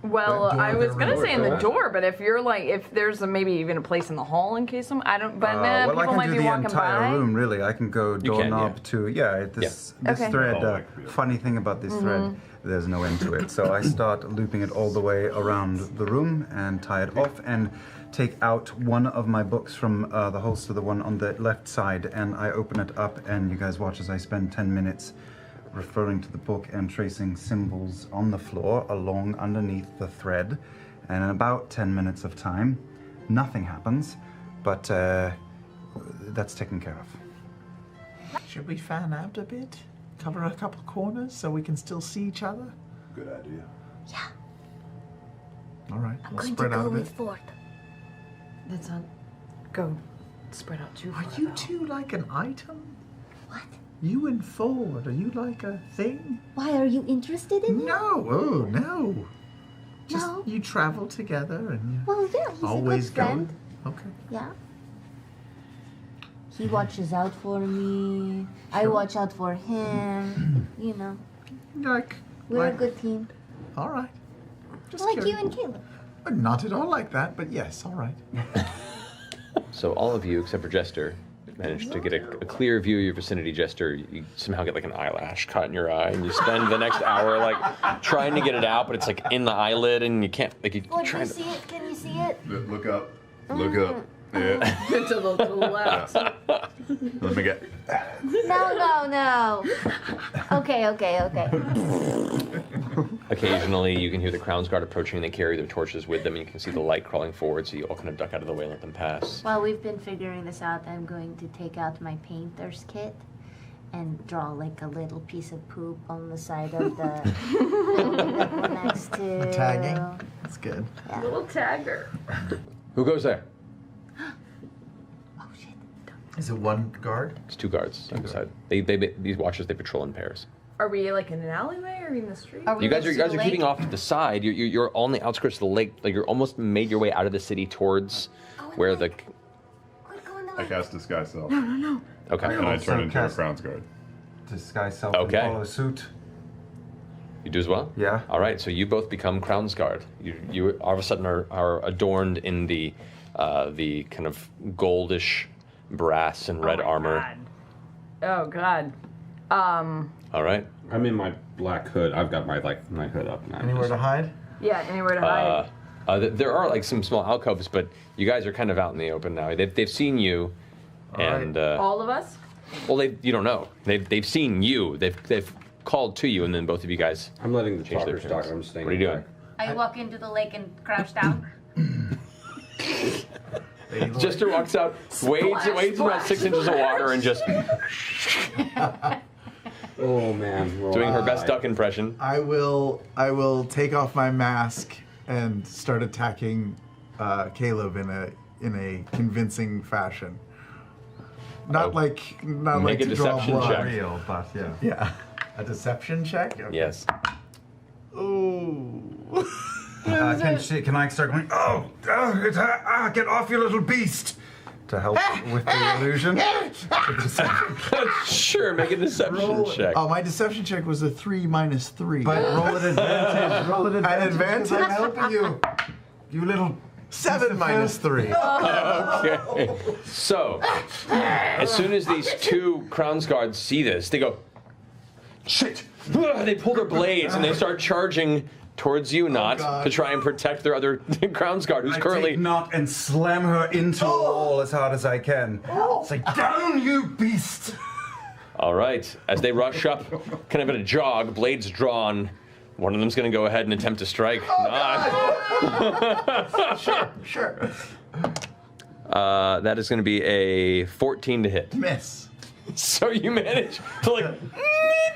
Well, Door I of was the gonna room. say in the door, but if you're like, if there's maybe even a place in the hall in case I don't, but Well, people I can might do be the walking entire by. room, really. I can go can, doorknob yeah. to this Okay. thread. Oh, that could be Funny thing about this thread, there's no end to it. So I start looping it all the way around the room and tie it off and take out one of my books from the holster, the one on the left side, and I open it up. And you guys watch as I spend 10 minutes referring to the book and tracing symbols on the floor along underneath the thread. And in about 10 minutes of time, nothing happens, but that's taken care of. Should we fan out a bit? Cover a couple corners so we can still see each other? Good idea. Yeah. All right, I'm we'll going spread to out go a bit. with Ford. That's not. Go. Spread out too far. Are you two like an item? What? You and Ford, are you like a thing? Why are you interested in him? No, oh no. Just No. you travel together and you Well, yeah, he's always a good friend. go. Okay. Yeah. He watches out for me. I watch out for him. You know, we're a good team. All right. Like you and Caleb. Not at all like that, but yes, all right. So all of you, except for Jester, managed to get a clear view of your vicinity. Jester, you somehow get like an eyelash caught in your eye, and you spend the next hour like trying to get it out, but it's like in the eyelid, and you can't. Like you Oh, trying you to. see it? Can you see it? Look up. Look up. Yeah. To the left. Let me get. No. Okay. Occasionally, you can hear the Crown's Guard approaching. They carry their torches with them, and you can see the light crawling forward. So you all kind of duck out of the way and let them pass. While we've been figuring this out, I'm going to take out my painter's kit and draw like a little piece of poop on the side of the building that we're next to. The tagging. That's good. Yeah. Little tagger. Who goes there? Oh shit. Is it one guard? It's two guards side by side. These watchers they patrol in pairs. Are we like in an alleyway or in the street? Are we You guys next are to the keeping lake? off to the side. You're on the outskirts of the lake. Like you're almost made your way out of the city towards where the. Quick, go in the I lake. cast disguise self. Okay. And I also turn into a cast- Crown's Guard. Disguise self Okay. and follow suit. You do as well? Yeah. All right, so you both become Crown's Guard. You all of a sudden are adorned in the kind of goldish brass and red armor. Oh god. All right. I'm in my black hood. I've got my my hood up. And I'm Anywhere just, to hide? Yeah, anywhere to hide. There are like some small alcoves, but you guys are kind of out in the open now. They've seen you, and All of us? well, you don't know. They've seen you. They've called to you, and then both of you guys. I'm letting the change their talkers talk. appearance. I'm staying. What are you in doing? the I walk into the lake and crouch down. Jester walks out, wades about 6 inches of water, and just back. Oh man. Roll doing her best high. duck impression. I will take off my mask and start attacking Caleb in a convincing fashion. Not Make like a to draw deception blood. check. Real, but yeah. Yeah. A deception check? Okay. Yes. Ooh. Can I start going, get off, you little beast! To help with the illusion? Sure, make a deception check. Oh, my deception check was a 3 minus 3. But roll at advantage. Roll at advantage. 'cause I'm helping you. You little 7 minus 3. Okay. So, as soon as these two Crown's Guards see this, they go, shit! They pull their blades and they start charging towards you, Not, God. to try and protect their other Crown's Guard, who's I currently. take Not and slam her into a wall as hard as I can. Say, down, you beast! All right. As they rush up, kind of in a jog, blades drawn, one of them's going to go ahead and attempt to strike. Not. Sure. That is going to be a 14 to hit. Miss. So you manage to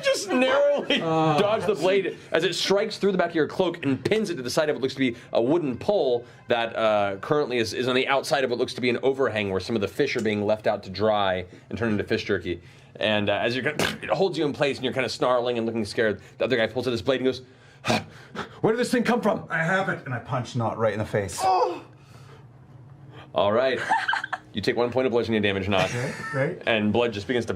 just narrowly dodge the blade as it strikes through the back of your cloak and pins it to the side of what looks to be a wooden pole that currently is on the outside of what looks to be an overhang where some of the fish are being left out to dry and turn into fish jerky. And as you're it holds you in place and you're kind of snarling and looking scared, the other guy pulls out his blade and goes, "Where did this thing come from?" I have it. And I punch Not right in the face. All right. You take 1 point of bludgeoning damage, Not. Okay, great. And blood just begins to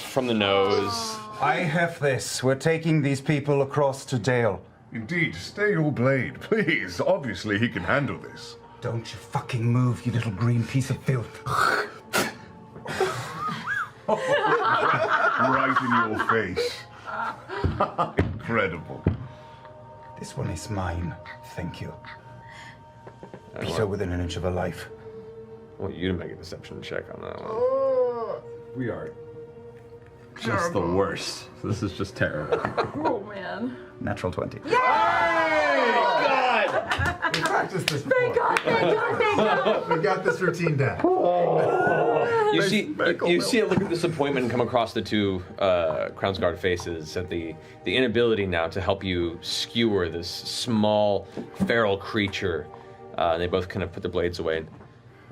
from the nose. I have this. We're taking these people across to Dale. Indeed, stay your blade, please. Obviously, he can handle this. Don't you fucking move, you little green piece of filth. Right in your face. Incredible. This one is mine. Thank you. Peter within an inch of a life. I want you to make a deception check on that one. We are just the worst. This is just terrible. Oh man. Natural 20. God! We practiced this before. Thank God. We got this routine down. You see a look of disappointment come across the two Crownsguard faces at the inability now to help you skewer this small feral creature. And they both kind of put their blades away.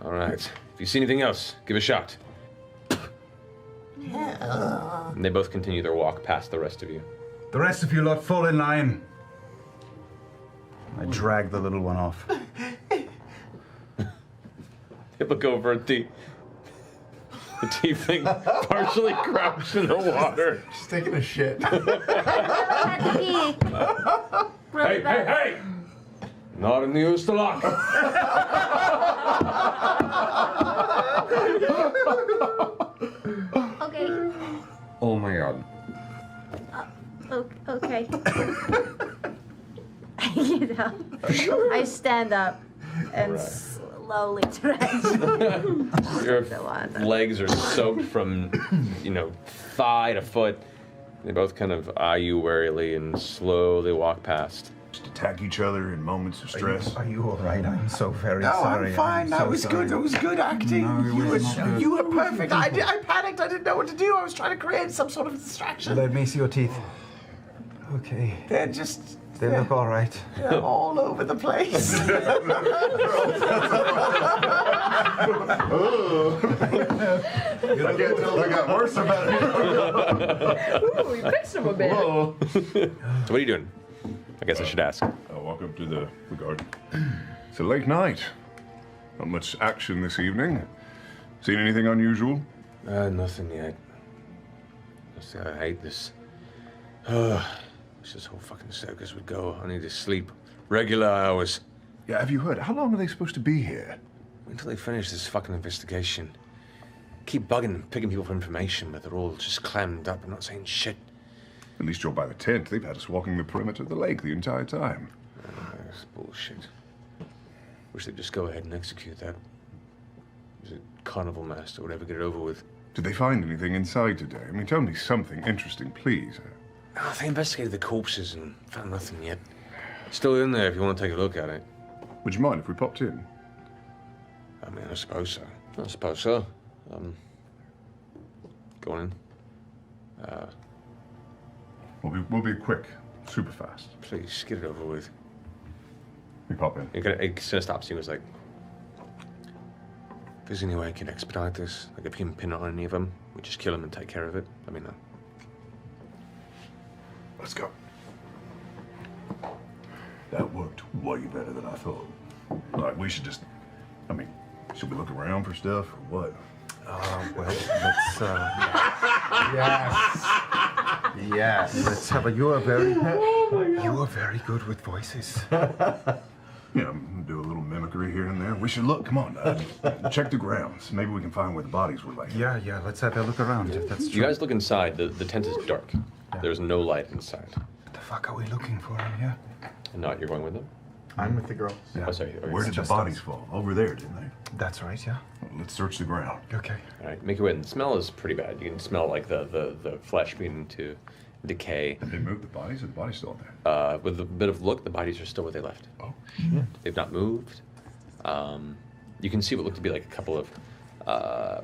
All right, if you see anything else, give a shot. And they both continue their walk past the rest of you. The rest of you lot fall in line. I drag the little one off. They look over at the tiefling partially crouched in the water. She's taking a shit. Hey! Not in the Ustalok. Okay. Oh my god. Okay. I stand up and slowly stretch. Your legs are soaked from, thigh to foot. They both kind of eye you warily and slowly walk past. Just attack each other in moments of stress. Are you all right? I'm so very No, sorry. I'm fine. That was good. That was good acting. No, you were perfect. I panicked. I didn't know what to do. I was trying to create some sort of distraction. Let me see your teeth. Okay. They're just... They look all right. They're all over the place. I can't tell if I got worse or better. Ooh, you fixed him a bit. So what are you doing? I guess I should ask. I'll walk up to the garden. It's a late night. Not much action this evening. Seen anything unusual? Nothing yet. I hate this. Wish this whole fucking circus would go. I need to sleep. Regular hours. Yeah, have you heard? How long are they supposed to be here? Until they finish this fucking investigation. Keep bugging and picking people for information, but they're all just clammed up and not saying shit. At least you're by the tent. They've had us walking the perimeter of the lake the entire time. That's bullshit. Wish they'd just go ahead and execute that. Was it Carnival Master? Whatever, get it over with. Did they find anything inside today? I mean, tell me something interesting, please. Oh, they investigated the corpses and found nothing yet. Still in there if you want to take a look at it. Would you mind if we popped in? I mean, I suppose so. I suppose so. Go on in. We'll be quick. Super fast. Please, get it over with. We pop in. It kind of stops you and was like, if there's any way I can expedite this, like if you can pin it on any of them, we just kill them and take care of it, let me know. Let's go. That worked way better than I thought. Like, we should just... should we look around for stuff or what? Well, let's... Yes. Let's have a... You are very good with voices. Yeah, do a little mimicry here and there. We should look. Come on. Check the grounds. Maybe we can find where the bodies were laid. Yeah. Let's have a look around, if that's true. You guys look inside. The tent is dark. Yeah. There's no light inside. What the fuck are we looking for in here? And not you're going with them? I'm with the girls. Yeah. Oh, sorry. Where did the bodies fall? Over there, didn't they? That's right, yeah. Well, let's search the ground. Okay. All right, make your way. The smell is pretty bad. You can smell like the flesh beginning to decay. Did they move the bodies, or the bodies still there? With a bit of look, the bodies are still where they left. Oh, shit. They've not moved. You can see what look to be like a couple of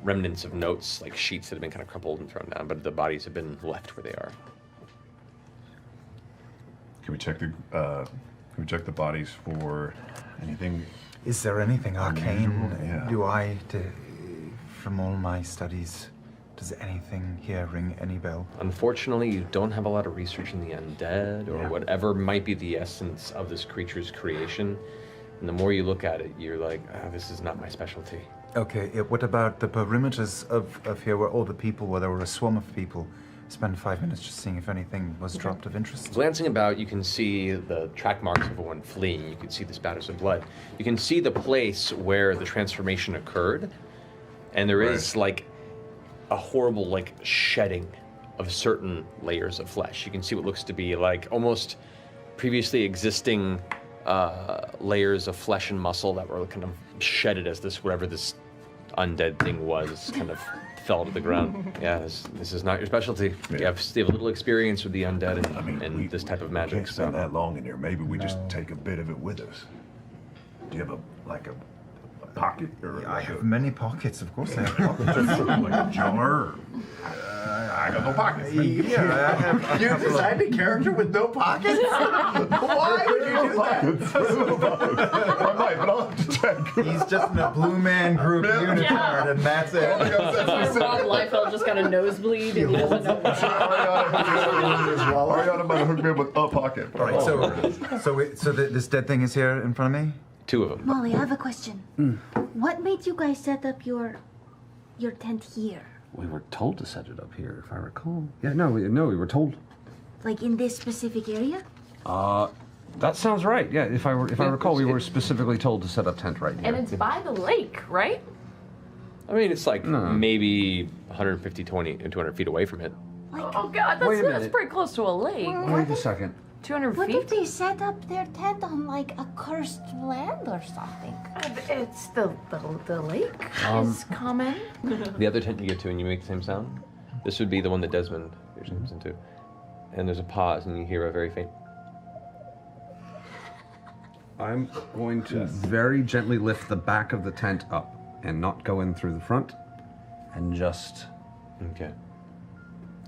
remnants of notes, like sheets that have been kind of crumpled and thrown down, but the bodies have been left where they are. Can we check the bodies for anything? Is there anything arcane? Yeah. From all my studies, does anything here ring any bell? Unfortunately, you don't have a lot of research in the undead or whatever might be the essence of this creature's creation. And the more you look at it, you're like, this is not my specialty. Okay, what about the perimeters of here where all the people were? There were a swarm of people. Spend 5 minutes just seeing if anything was dropped of interest. Glancing about, you can see the track marks of one fleeing. You can see the spatters of blood. You can see the place where the transformation occurred. And there is like a horrible like shedding of certain layers of flesh. You can see what looks to be like almost previously existing layers of flesh and muscle that were kind of shedded as this, whatever this undead thing was, kind of fell to the ground. Yeah, this is not your specialty. Yeah. You have little experience with the undead and this type of magic. We can't spend that long in here. Maybe we just take a bit of it with us. Do you have pocket? Or I like have a, many pockets, of course I have pockets. like a jar? I got no pockets. Yeah, I have. You designed a character with no pockets? Why would you do that? I might, but I'll have to check. He's just in a Blue Man Group unitard, and that's it. Rob Liefeld just got a nosebleed and he doesn't know why. Ariana might have hooked me up with a pocket. All right, so this dead thing is here in front of me? 2 of them. Molly, I have a question. What made you guys set up your tent here? We were told to set it up here, if I recall. Yeah, no, we were told. Like in this specific area? That sounds right. Yeah, if I recall, we were specifically told to set up tent right here. And it's by the lake, right? I mean, it's like maybe 150, 200 feet away from it. Oh God, Wait a that's minute. pretty close to a lake. Wait a second. 200 What feet? if they set up their tent on like a cursed land or something? It's the lake is common. The other tent you get to and you make the same sound, this would be the one that Desmond usually comes into. And there's a pause and you hear a very faint. I'm going to very gently lift the back of the tent up and not go in through the front, and just... Okay.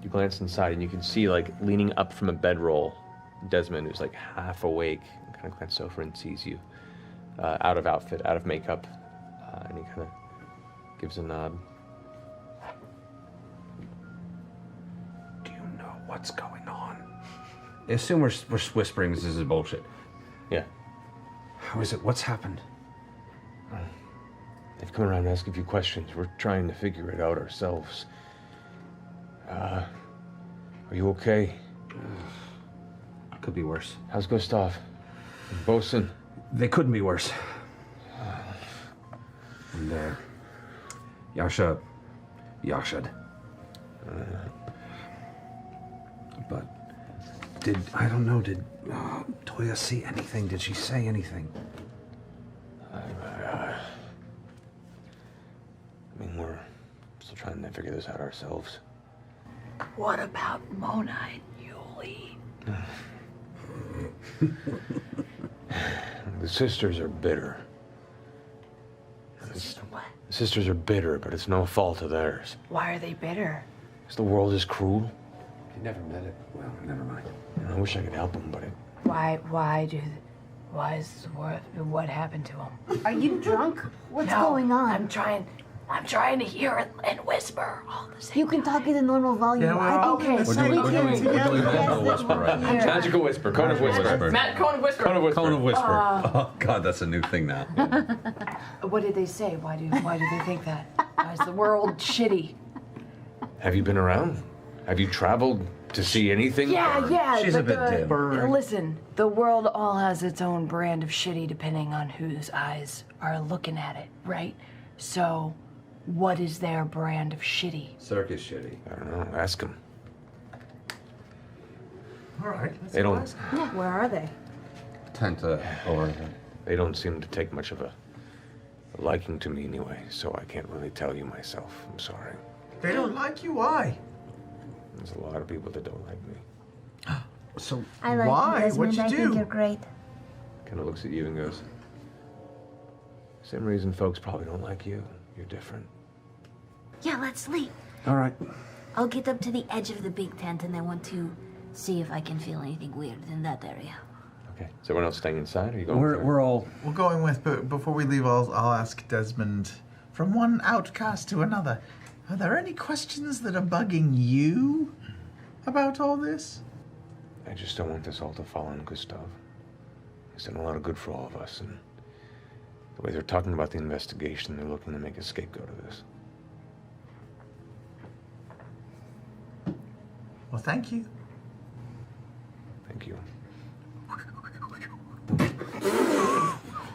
You glance inside and you can see, like, leaning up from a bedroll, Desmond, who's like half awake, and kind of glances over and sees you. Out of outfit, out of makeup, and he kind of gives a nod. Do you know what's going on? I assume we're whispering this is bullshit. Yeah. How is it? What's happened? They've come around to ask a few questions. We're trying to figure it out ourselves. Are you okay? Could be worse. How's Gustav? Bosun? They couldn't be worse. And Yashad. But did Toya see anything? Did she say anything? I mean, we're still trying to figure this out ourselves. What about Mona and Yuli? The sisters are bitter. What? The sisters are bitter, but it's no fault of theirs. Why are they bitter? Because the world is cruel. You never met it. Well, never mind. And I wish I could help them, but Why is the world, what happened to him? Are you drunk? What's No, going on? I'm trying to hear it and whisper all the same. You can talk in a normal volume. Yeah, I think okay. we're doing Magical whisper right now. Magical whisper, cone of whisper. Matt, cone of whisper. Cone of whisper. Cone of whisper. Oh God, that's a new thing now. What did they say? Why do they think that? Why is the world shitty? Have you been around? Have you traveled to see anything? Yeah. She's a but bit dim. Listen, the world all has its own brand of shitty depending on whose eyes are looking at it, right? So, what is their brand of shitty? Circus shitty. I don't know. Ask them. All right. They don't. Yeah, where are they? Tent over. They don't seem to take much of a liking to me anyway, so I can't really tell you myself. I'm sorry. They don't like you. Why? There's a lot of people that don't like me. So I like Why? you, Desmond. What'd you I do? think you're great. Kind of looks at you and goes, same reason folks probably don't like you. You're different. Yeah, let's sleep. all right. I'll get up to the edge of the big tent and I want to see if I can feel anything weird in that area. Okay. Is everyone else staying inside? Or are you going? We're all. We're going with, but before we leave, I'll ask Desmond, from one outcast to another, are there any questions that are bugging you about all this? I just don't want this all to fall on Gustav. He's done a lot of good for all of us, and the way they're talking about the investigation, they're looking to make a scapegoat of this. Well, thank you. Thank you.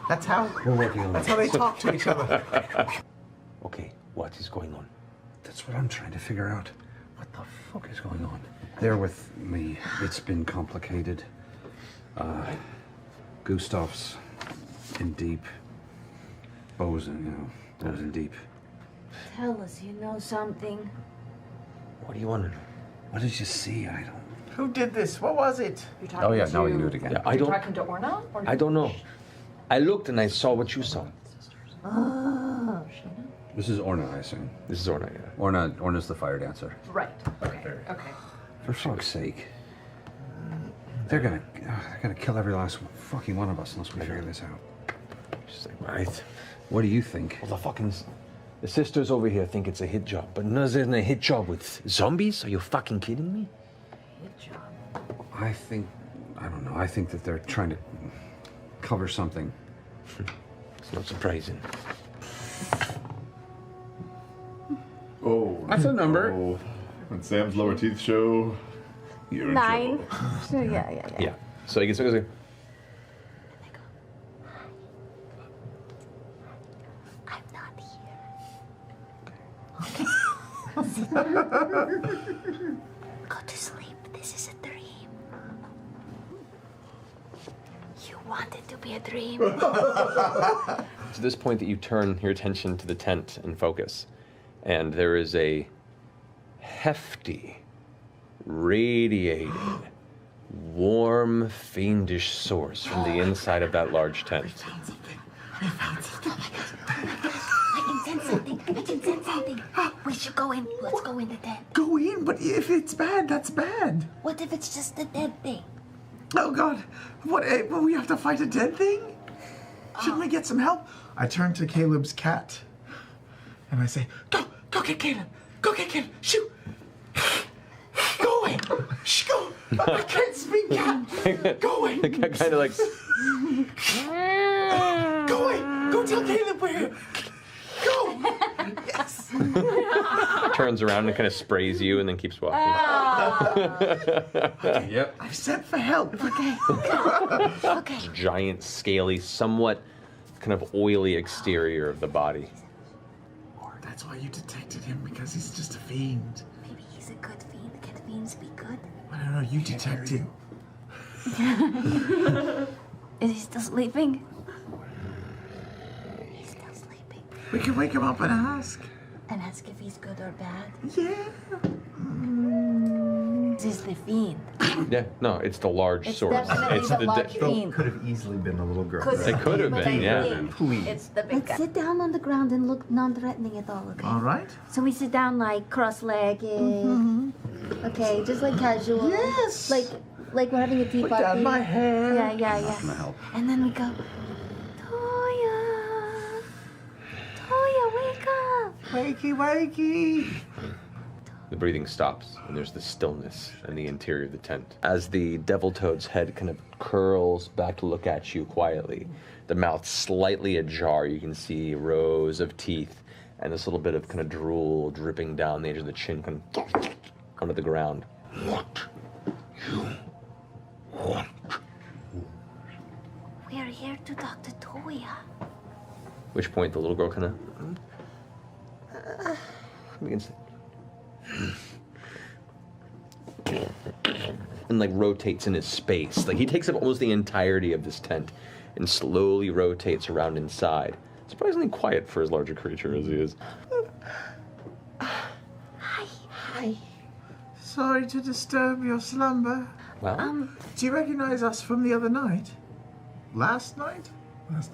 That's how. We're working on That's that. how they talk to each other. Okay, what is going on? That's what I'm trying to figure out. What the fuck is going on? There with me. It's been complicated. Gustav's in deep. Bosun in deep. Tell us you know something. What do you want to know? What did you see? I don't. Who did this? What was it? You're talking Oh yeah, to, now we can do it again. Yeah, I You're don't. talking to Orna? Or I don't know. I looked and I saw what you saw. Oh, This is Orna, I assume. This is Orna, yeah. Orna's the fire dancer. Right. Okay. Okay. For fuck's sake. They're gonna kill every last fucking one of us unless we figure this out. She's like, right. What do you think? Well, the sisters over here think it's a hit job, but no, isn't a hit job with zombies? Are you fucking kidding me? Hit job. I don't know. I think that they're trying to cover something. It's not surprising. Oh. That's a number. Oh. When Sam's lower teeth show, you're in 9. trouble. So yeah. Yeah. So he gets like, I'm not here. Go to sleep. This is a dream. You want it to be a dream. It's at this point that you turn your attention to the tent and focus. And there is a hefty, radiating, warm, fiendish source from the inside of that large tent. I can sense something. We should go in. Let's go in the tent. Go in, but if it's bad, that's bad. What if it's just a dead thing? Oh God, what? Will we have to fight a dead thing? Shouldn't we get some help? I turn to Caleb's cat, and I say, "Go get Caleb! Go get Caleb! Shoot! Go away! Shh, go! I can't speak, cat. Go away! The cat kind of like Go away! Go tell Caleb we're here. Go! Yes. turns around and kind of sprays you and then keeps walking. Yep. I've sent for help. Okay. Giant, scaly, somewhat kind of oily exterior of the body. That's why you detected him, because he's just a fiend. Maybe he's a good fiend. Can fiends be good? I don't know, you detected. Is he still sleeping? He's still sleeping. We can wake him up and ask. And ask if he's good or bad. Yeah. This is the fiend. Yeah, no, it's the large It's source. definitely It's the large fiend. Could have easily been the little girl. Could It could have But been, I yeah. think Please. It's the big Let's guy. sit down on the ground and look non-threatening at all, okay? All right. So we sit down like cross-legged. Okay, just like casual. Yes. Like we're having a tea Put party. down my hair. Yeah. Gonna help. And then we go, Toya, wake up. Wakey. The breathing stops, and there's the stillness in the interior of the tent. As the devil toad's head kind of curls back to look at you quietly, the mouth slightly ajar, you can see rows of teeth and this little bit of kind of drool dripping down the edge of the chin, kind of onto the ground. We are here to talk to Toya. At which point the little girl kind of begins and like rotates in his space. Like he takes up almost the entirety of this tent and slowly rotates around inside. Surprisingly quiet for as large a creature as he is. Hi. Sorry to disturb your slumber. Well, Do you recognize us from the other night? Last night? That's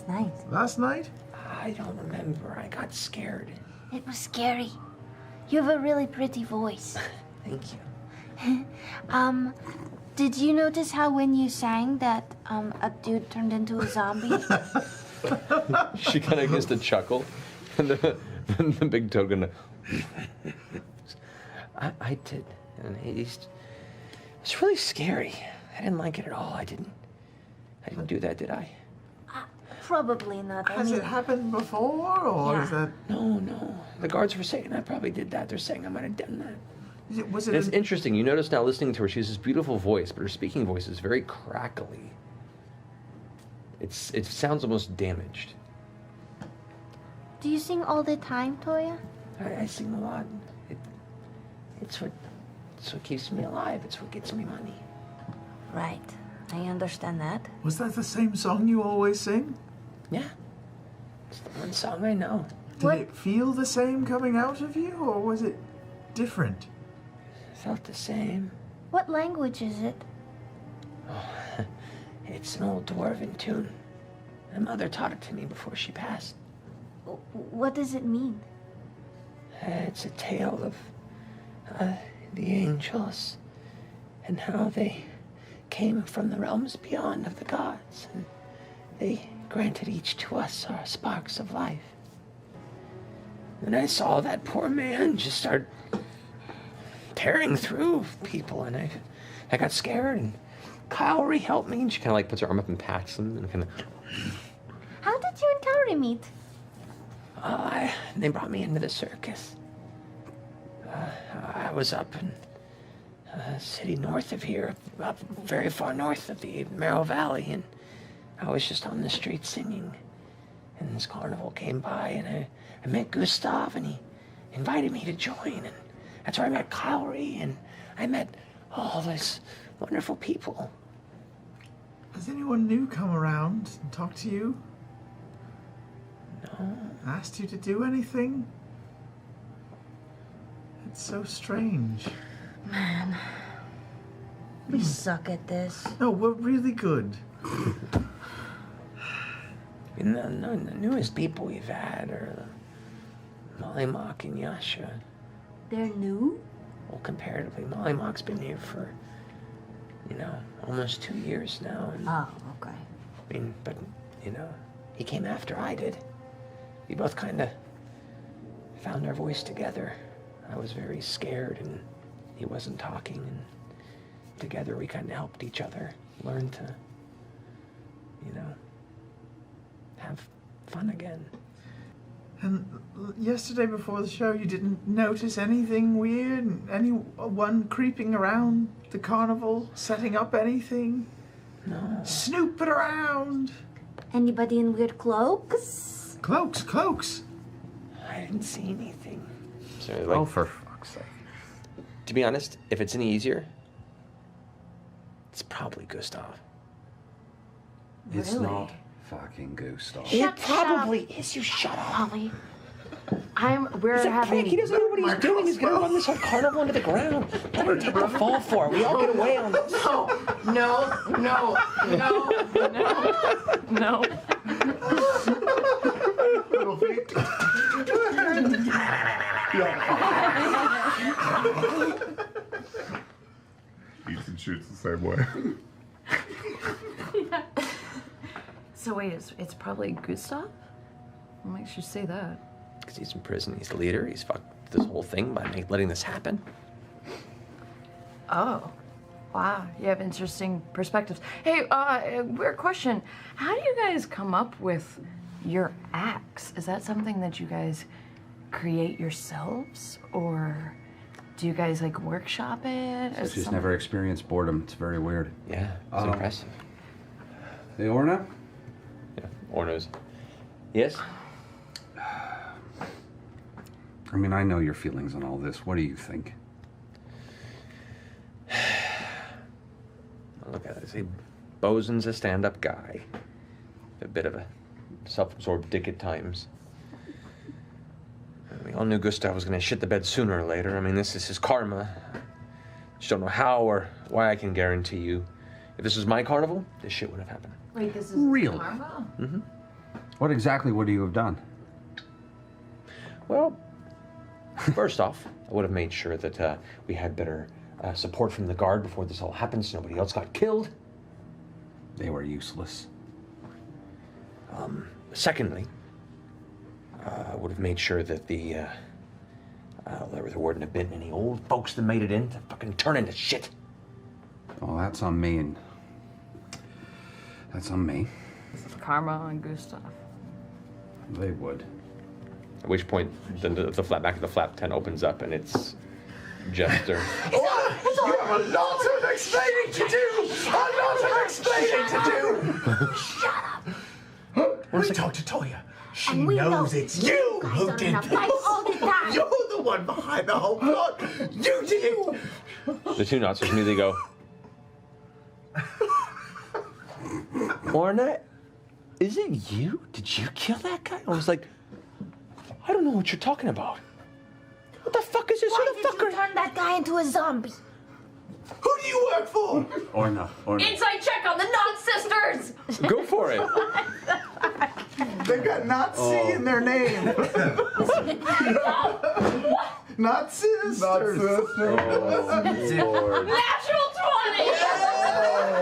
nice. Last night? I don't remember. I got scared. It was scary. You have a really pretty voice. Thank you. Did you notice how when you sang that a dude turned into a zombie? she kind of gets to chuckle, and the big toad gonna. I did. And it's really scary. I didn't like it at all. I didn't do that, did I? Probably not. I Has mean, it happened before, or is Yeah. that... No. The guards were saying I probably did that. They're saying I might have done that. Was And it... it's interesting. You notice now listening to her, she has this beautiful voice, but her speaking voice is very crackly. It sounds almost damaged. do you sing all the time, Toya? I sing a lot. It's what keeps me alive. It's what gets me money. Right. I understand that. Was that the same song you always sing? Yeah. It's the one song I know. Did it feel the same coming out of you, or was it different? It felt the same. What language is it? It's an old dwarven tune. My mother taught it to me before she passed. What does it mean? It's a tale of the angels and how they came from the realms beyond of the gods. And they granted each to us our sparks of life. And I saw that poor man just start tearing through people, and I got scared, and Kaori helped me, and she kind of like puts her arm up and pats him, and kind of... How did you and Kaori meet? They brought me into the circus. I was up in a city north of here, up very far north of the Merrill Valley, and I was just on the street singing. And this carnival came by, and I met Gustav, and he invited me to join, and that's where I met Kaori, and I met all these wonderful people. Has anyone new come around and talked to you? No. Asked you to do anything? It's so strange. Man, we suck at this. No, we're really good. And the newest people we've had are Mollymock and Yasha. They're new? Well, comparatively, Mollymock's been here for, almost 2 years now. And, oh, okay. I mean, but, he came after I did. We both kind of found our voice together. I was very scared, and he wasn't talking, and together we kind of helped each other learn to, have fun again. And yesterday before the show, you didn't notice anything weird? Anyone creeping around the carnival, setting up anything? No. Snooping around? Anybody in weird cloaks? Cloaks. I didn't see anything. So, like, Oh, for fuck's sake. to be honest, if it's any easier, It's probably Gustav. It's Really? not fucking Gustav. It probably is. You shut up. Ollie. We're He's a having. prick. He doesn't know what he's doing. He's gonna run this whole carnival into the ground. Let him take the fall for it. We all get away on this. No. Little feet. Ethan shoots the same way. So wait, it's probably Gustav? What makes you say that? because he's in prison, he's the leader, he's fucked this whole thing by letting this happen. Oh, wow, you have interesting perspectives. Hey, weird question. How do you guys come up with your acts? Is that something that you guys create yourselves, or do you guys like workshop it? So she's never experienced boredom. It's very weird. Yeah, it's impressive. The Orna? Yeah, Orna's. Yes? I mean, I know your feelings on all this. What do you think? Look at it. See, Bosun's a stand-up guy. A bit of a self-absorbed dick at times. We all knew Gustav was gonna shit the bed sooner or later. I mean, this is his karma. Just don't know how or why I can guarantee you. If this was my carnival, this shit wouldn't have happened. Wait, this is Really? karma? Mm-hmm. What exactly would you have done? Well, first off, I would have made sure that we had better support from the guard before this all happened, so nobody else got killed. They were useless. Secondly, I would have made sure that there wouldn't have been any old folks that made it in to fucking turn into shit. Well, that's on me, and that's on me. This is karma on Gustav. They would. At which point, the flap back of the flap tent opens up, and it's Jester. You have a lot of explaining to do! A lot of explaining to do! Shut up! We talked to Toya. She And we know knows it's you guys who are did in a this. fight all the time. You're the one behind the whole plot. You did it. The two Nazis immediately go, Orna, is it you? Did you kill that guy? I was like, I don't know what you're talking about. What the fuck is this? Why Who the did fuck you are... turn that guy into a zombie? Who do you work for? Orna. Inside check on the non-sisters! Go for it. They've got Nazi in their name. Not sisters. Not sisters. Lord. Natural 20!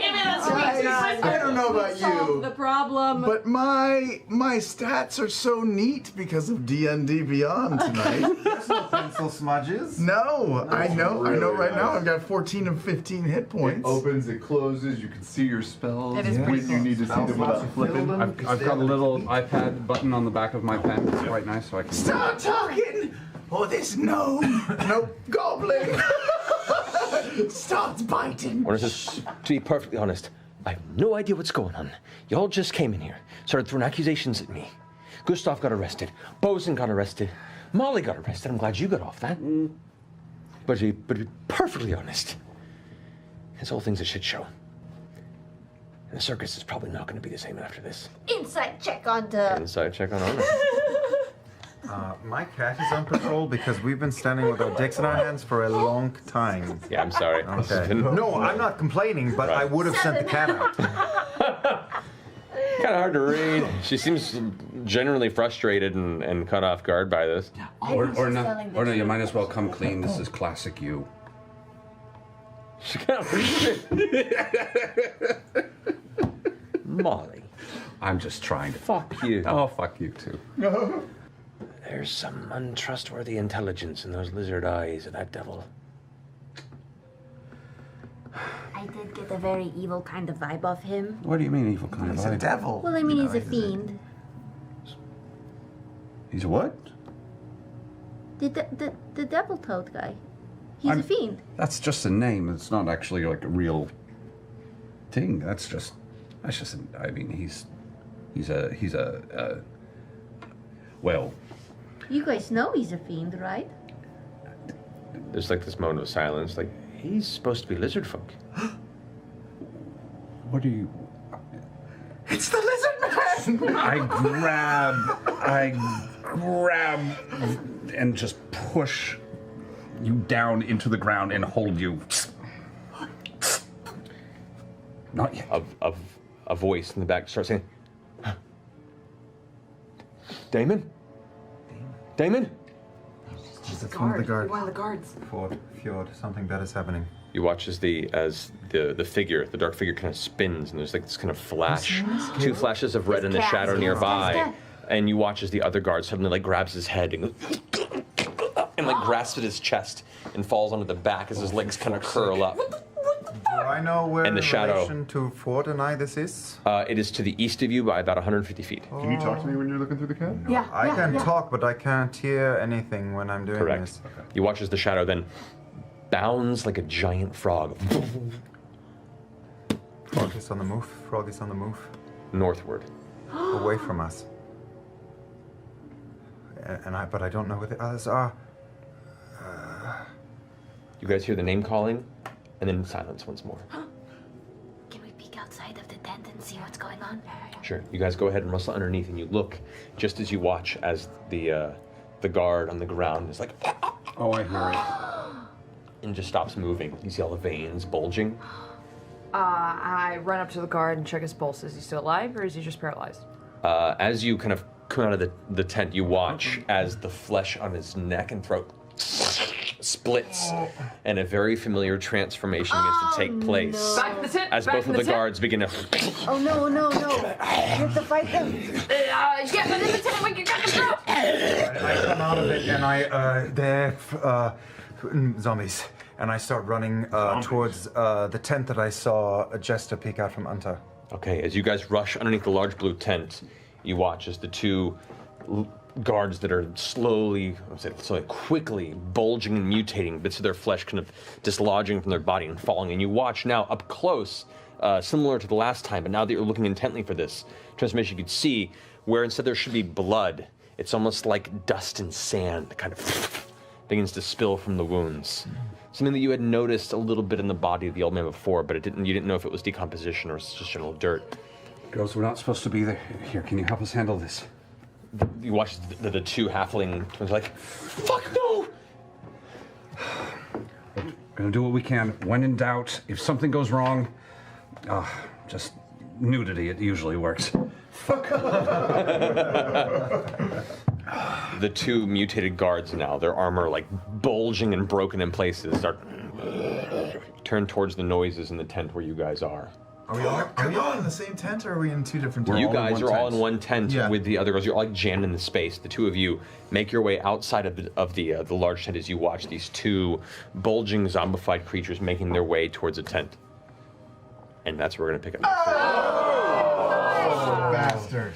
I don't know about you, The problem. but my stats are so neat because of D&D Beyond tonight. There's no pencil smudges. No, I know really right now nice. I've got 14 of 15 hit It points. opens, it closes, you can see your spells It is when pretty you need to see them without flipping. I've got a little iPad button on the back of my pen. It's quite nice, so I can. Stop talking! Or this gnome, goblin, starts biting. Or is this, to be perfectly honest, I have no idea what's going on. Y'all just came in here, started throwing accusations at me. Gustav got arrested. Bosun got arrested. Molly got arrested. I'm glad you got off that. But to be perfectly honest, this whole thing's a shit show. And the circus is probably not going to be the same after this. Inside check on the. Inside check on honor. My cat is on patrol because we've been standing with our dicks in our hands for a long time. Yeah, I'm sorry. This has Okay. been No, I'm not complaining, but I would have sent the cat out. kind of hard to read. She seems generally frustrated and caught off guard by this. Or no, you might as well come clean. This is classic you. She kind of Molly. I'm just trying to. Fuck you. Oh, fuck you too. There's some untrustworthy intelligence in those lizard eyes of that devil. I did get a very evil kind of vibe of him. What do you mean evil kind He's of a vibe? devil. Well, I mean, he's a fiend. He's a what? The devil toad guy. He's a fiend. That's just a name. It's not actually like a real thing. That's just. I mean, he's a. Well, You guys know he's a fiend, right? There's like this moment of silence. Like, He's supposed to be lizard folk. what do you? It's the lizard man! I grab, and just push you down into the ground and hold you. Not yet. a voice in the back starts saying, Damon? Damon? It's one of the guards. One of the guards. Fjord, something bad is happening. You watch as the figure, the dark figure, kind of spins, and there's like this kind of flash, two flashes of red in the shadow nearby, and you watch as the other guard suddenly like grabs his head and goes, and like grasps at his chest and falls onto the back as his legs kind of curl up. Do I know where And the in shadow. relation to Fjord and I this is? It is to the east of you by about 150 feet. Can you talk to me when you're looking through the cat? Yeah. I can talk, but I can't hear anything when I'm doing Correct. this. You watch as the shadow then bounds like a giant frog Frog is on the move. Frog is on the move. northward. Away from us. But I don't know where the others are. You guys hear the name calling, and then silence once more. Can we peek outside of the tent and see what's going on? Sure. You guys go ahead and rustle underneath, and you look just as you watch as the guard on the ground is like, Oh, I hear it. and just stops moving. You see all the veins bulging. I run up to the guard and check his pulse. Is he still alive or is he just paralyzed? As you kind of come out of the tent, you watch as the flesh on his neck and throat splits, and a very familiar transformation begins to take place. Back to the tent. As back both to of the tent. guards begin to. Oh no, no, no. You have to fight them. Yeah, but in the tent, we can cut the throat. I come out of it and they're zombies. And I start running towards the tent that I saw Jester peek out from under. Okay, as you guys rush underneath the large blue tent, you watch as the two guards that are slowly, quickly bulging and mutating, bits of their flesh kind of dislodging from their body and falling. And you watch now up close, similar to the last time, but now that you're looking intently for this transformation, you could see where instead there should be blood, it's almost like dust and sand that kind of begins to spill from the wounds. Something that you had noticed a little bit in the body of the old man before, but you didn't know if it was decomposition or just general dirt. Girls, we're not supposed to be there. Here, can you help us handle this? You watch the two halfling twins like, fuck no! Gonna do what we can. When in doubt, if something goes wrong, just nudity. It usually works. The two mutated guards now, their armor like bulging and broken in places, start turn towards the noises in the tent where you guys are. Are we all in the same tent, or are we in two different tents? You guys are all in one tent Yeah. with the other girls. You're all like jammed in the space. The two of you make your way outside of the large tent as you watch these two bulging zombified creatures making their way towards a tent. And that's where we're gonna pick up. Oh, bastard.